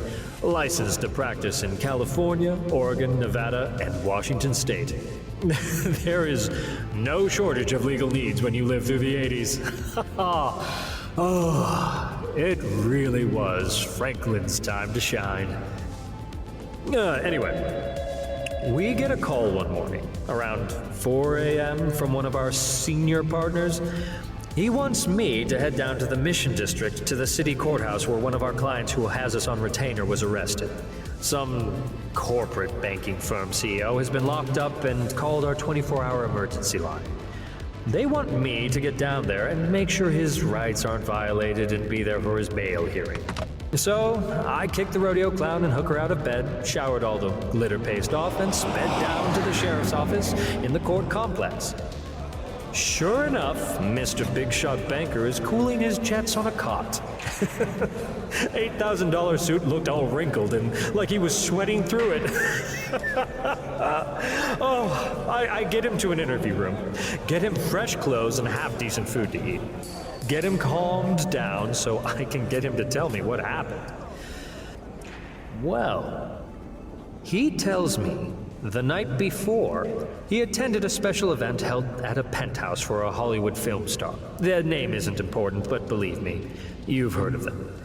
Licensed to practice in California, Oregon, Nevada, and Washington State. There is no shortage of legal needs when you live through the 80s. Oh, it really was Franklin's time to shine. Anyway, we get a call one morning around 4 a.m. from one of our senior partners. He wants me to head down to the Mission District to the city courthouse where one of our clients who has us on retainer was arrested. Some corporate banking firm CEO has been locked up and called our 24-hour emergency line. They want me to get down there and make sure his rights aren't violated and be there for his bail hearing. So, I kicked the rodeo clown and hook her out of bed, showered all the glitter paste off, and sped down to the sheriff's office in the court complex. Sure enough, Mr. Big Shot Banker is cooling his jets on a cot. $8,000 suit looked all wrinkled and like he was sweating through it. I get him to an interview room, get him fresh clothes and half-decent food to eat. Get him calmed down so I can get him to tell me what happened. Well, he tells me the night before, he attended a special event held at a penthouse for a Hollywood film star. Their name isn't important, but believe me, you've heard of them.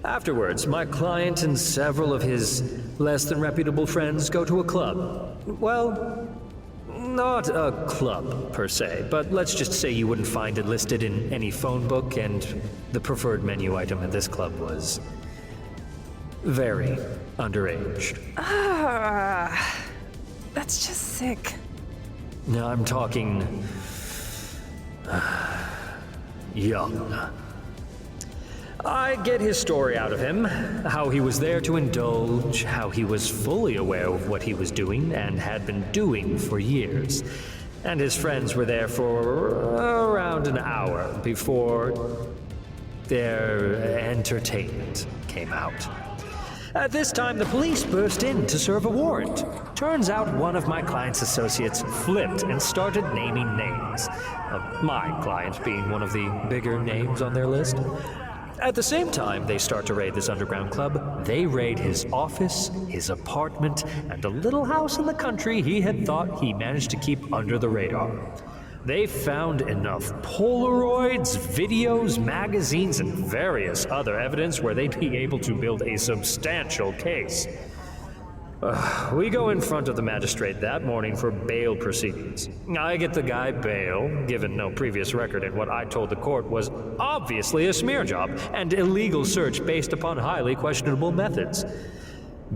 Afterwards, my client and several of his less than reputable friends go to a club. Well, not a club per se, but let's just say you wouldn't find it listed in any phone book, and the preferred menu item at this club was very underage. That's just sick. Now I'm talking young. I get his story out of him, how he was there to indulge, how he was fully aware of what he was doing and had been doing for years. And his friends were there for around an hour before their entertainment came out. At this time, the police burst in to serve a warrant. Turns out one of my client's associates flipped and started naming names. My client being one of the bigger names on their list. At the same time they start to raid this underground club, they raid his office, his apartment, and a little house in the country he had thought he managed to keep under the radar. They found enough Polaroids, videos, magazines, and various other evidence where they'd be able to build a substantial case. We go in front of the magistrate that morning for bail proceedings. I get the guy bail, given no previous record and what I told the court was obviously a smear job and illegal search based upon highly questionable methods.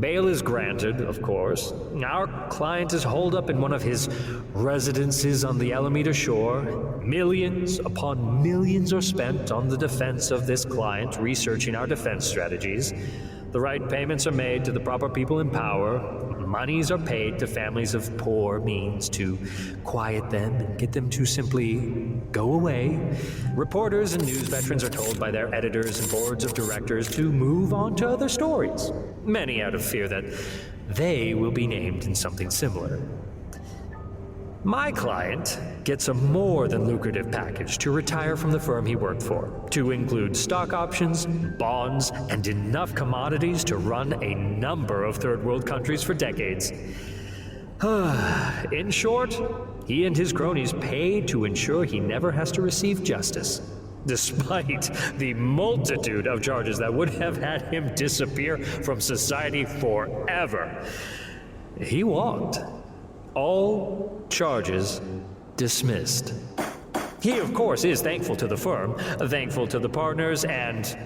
Bail is granted, of course. Our client is holed up in one of his residences on the Alameda shore. Millions upon millions are spent on the defense of this client, researching our defense strategies. The right payments are made to the proper people in power. Monies are paid to families of poor means to quiet them and get them to simply go away. Reporters and news veterans are told by their editors and boards of directors to move on to other stories, many out of fear that they will be named in something similar. My client gets a more than lucrative package to retire from the firm he worked for, to include stock options, bonds, and enough commodities to run a number of third world countries for decades. In short, he and his cronies pay to ensure he never has to receive justice, despite the multitude of charges that would have had him disappear from society forever. He walked. All charges dismissed. He, of course, is thankful to the firm, thankful to the partners, and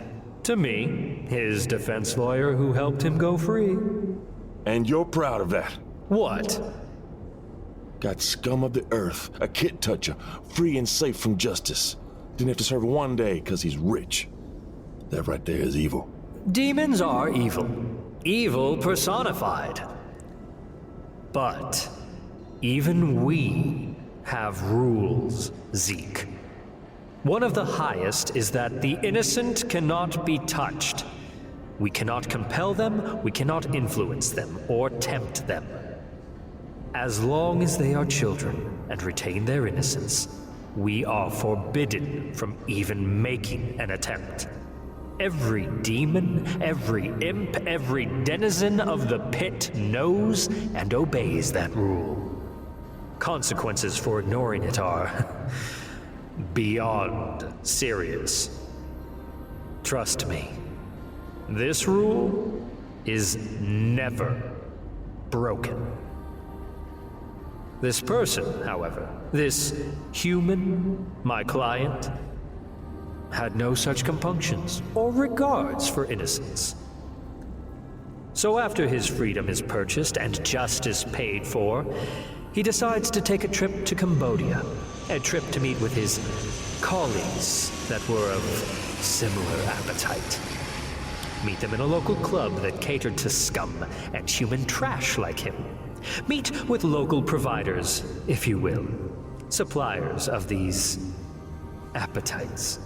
to me, his defense lawyer who helped him go free. And you're proud of that? What? Got scum of the earth, a kid toucher, free and safe from justice. Didn't have to serve one day because he's rich. That right there is evil. Demons are evil. Evil personified. But even we have rules, Zeke. One of the highest is that the innocent cannot be touched. We cannot compel them, we cannot influence them, or tempt them. As long as they are children and retain their innocence, we are forbidden from even making an attempt. Every demon, every imp, every denizen of the pit knows and obeys that rule. Consequences for ignoring it are beyond serious. Trust me, this rule is never broken. This person, however, this human, my client, had no such compunctions or regards for innocence. So after his freedom is purchased and justice paid for, he decides to take a trip to Cambodia, a trip to meet with his colleagues that were of similar appetite. Meet them in a local club that catered to scum and human trash like him. Meet with local providers, if you will, suppliers of these appetites.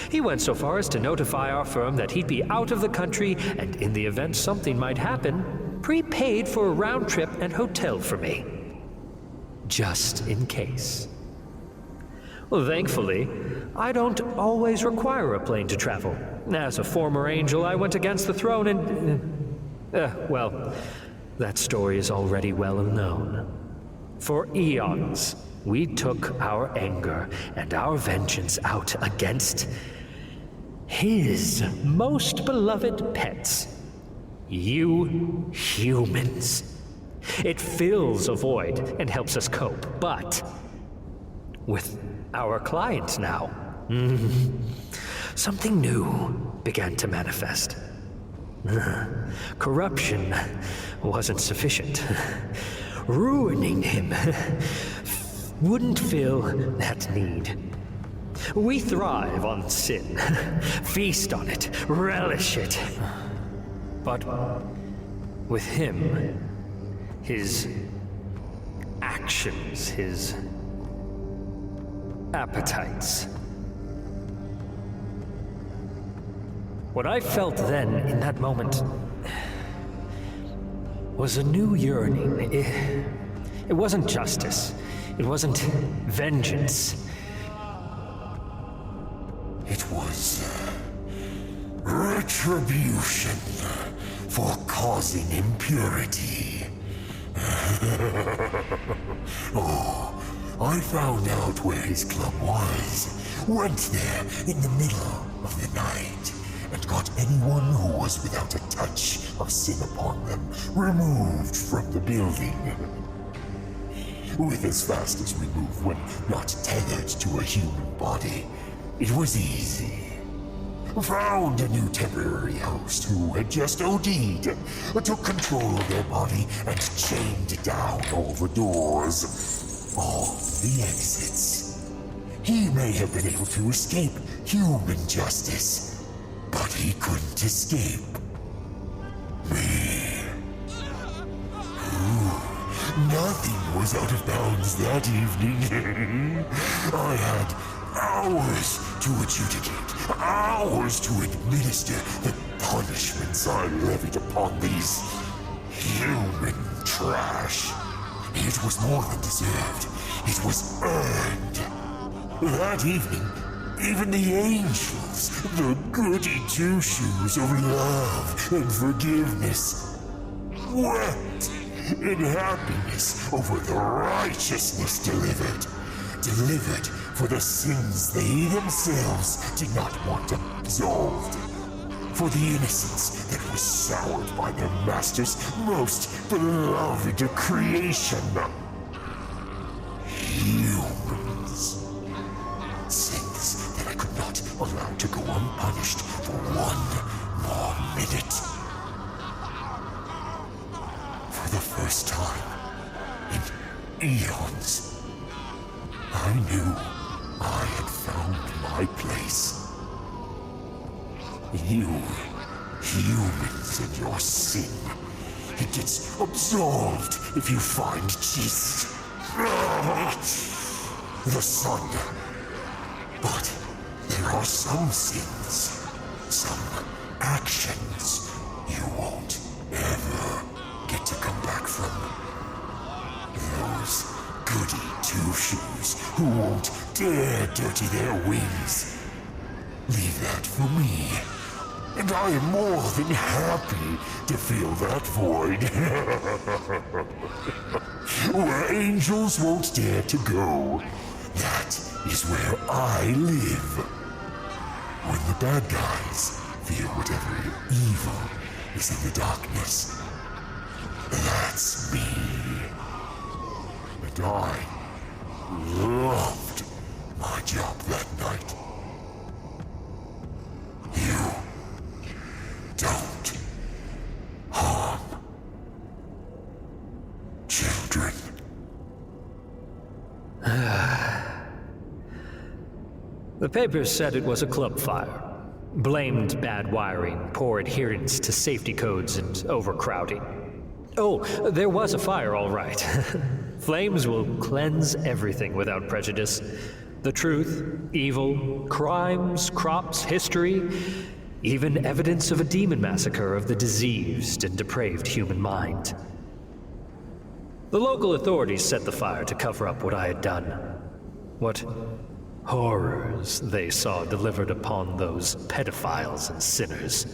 He went so far as to notify our firm that he'd be out of the country and in the event something might happen, prepaid for a round trip and hotel for me. Just in case. Well, thankfully, I don't always require a plane to travel. As a former angel, I went against the throne and Well, that story is already well known. For eons, we took our anger and our vengeance out against his most beloved pets. You humans. It fills a void and helps us cope, but with our clients now, something new began to manifest. Corruption wasn't sufficient. Ruining him wouldn't fill that need. We thrive on sin, feast on it, relish it. But with him, his actions, his appetites. What I felt then, in that moment, was a new yearning. It wasn't justice. It wasn't vengeance. It was retribution for causing impurity. Oh, I found out where his club was, went there in the middle of the night, and got anyone who was without a touch of sin upon them removed from the building. With as fast as we move when not tethered to a human body, it was easy. Found a new temporary host who had just OD'd, took control of their body and chained down all the doors, all the exits. He may have been able to escape human justice, but he couldn't escape me. Nothing was out of bounds that evening. I had hours to adjudicate, hours to administer the punishments I levied upon these human trash. It was more than deserved. It was earned. That evening, even the angels, the goody two-shoes of love and forgiveness, wept in happiness over the righteousness delivered for the sins they themselves did not want absolved, for the innocence that was soured by their master's most beloved creation. Humans. Sins that I could not allow to go unpunished for one more minute. For the first time in eons, I knew I had found my place. You, humans and your sin, it gets absolved if you find Jesus, the Son. But there are some sins, some actions you won't ever get to come back from. Those goody two-shoes who won't dare dirty their wings. Leave that for me, and I am more than happy to fill that void. Where angels won't dare to go, that is where I live. When the bad guys feel whatever evil is in the darkness, that's me. And I loved my job that night. You don't harm children. The papers said it was a club fire. Blamed bad wiring, poor adherence to safety codes, and overcrowding. Oh, there was a fire, all right. Flames will cleanse everything without prejudice. The truth, evil, crimes, crops, history, even evidence of a demon massacre of the diseased and depraved human mind. The local authorities set the fire to cover up what I had done. What horrors they saw delivered upon those pedophiles and sinners.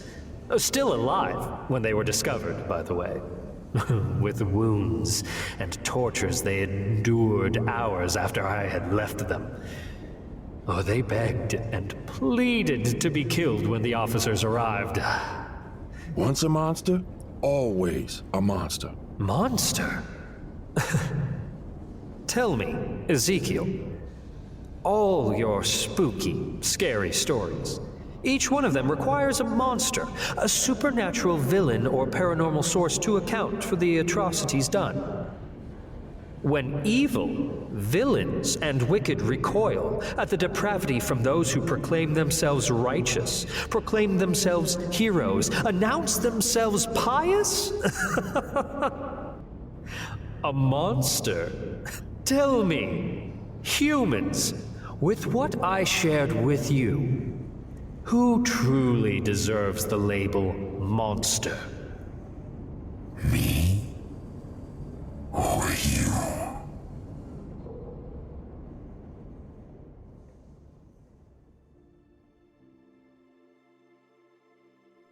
Still alive when they were discovered, by the way. With wounds and tortures they endured hours after I had left them. Oh, they begged and pleaded to be killed when the officers arrived. Once a monster, always a monster. Monster? Tell me, Ezekiel, all your spooky, scary stories, each one of them requires a monster, a supernatural villain or paranormal source to account for the atrocities done. When evil, villains, and wicked recoil at the depravity from those who proclaim themselves righteous, proclaim themselves heroes, announce themselves pious? A monster? Tell me, humans, with what I shared with you, who truly deserves the label monster? Me? Or you?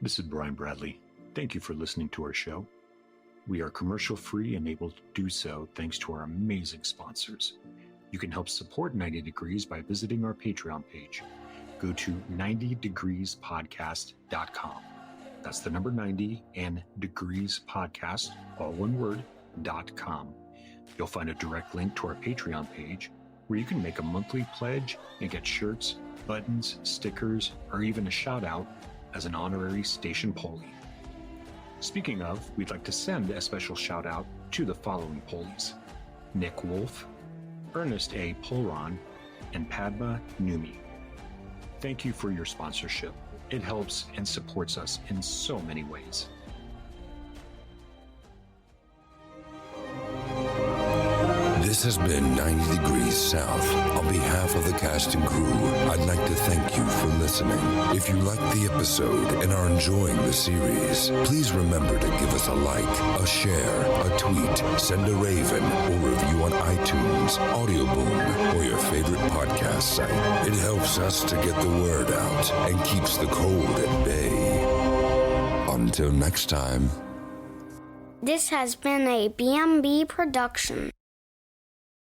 This is Brian Bradley. Thank you for listening to our show. We are commercial-free and able to do so thanks to our amazing sponsors. You can help support 90 Degrees by visiting our Patreon page. Go to 90degreespodcast.com. That's the number 90 and Degrees Podcast, all one word, .com. You'll find a direct link to our Patreon page where you can make a monthly pledge and get shirts, buttons, stickers, or even a shout out as an honorary station Polly. Speaking of, we'd like to send a special shout out to the following Pollies: Nick Wolf, Ernest A. Polron, and Padma Numi. Thank you for your sponsorship. It helps and supports us in so many ways. This has been 90 Degrees South. On behalf of the cast and crew, I'd like to thank you for listening. If you liked the episode and are enjoying the series, please remember to give us a like, a share, a tweet, send a raven, or review on iTunes, Audioboom, or your favorite podcast site. It helps us to get the word out and keeps the cold at bay. Until next time. This has been a BMB production.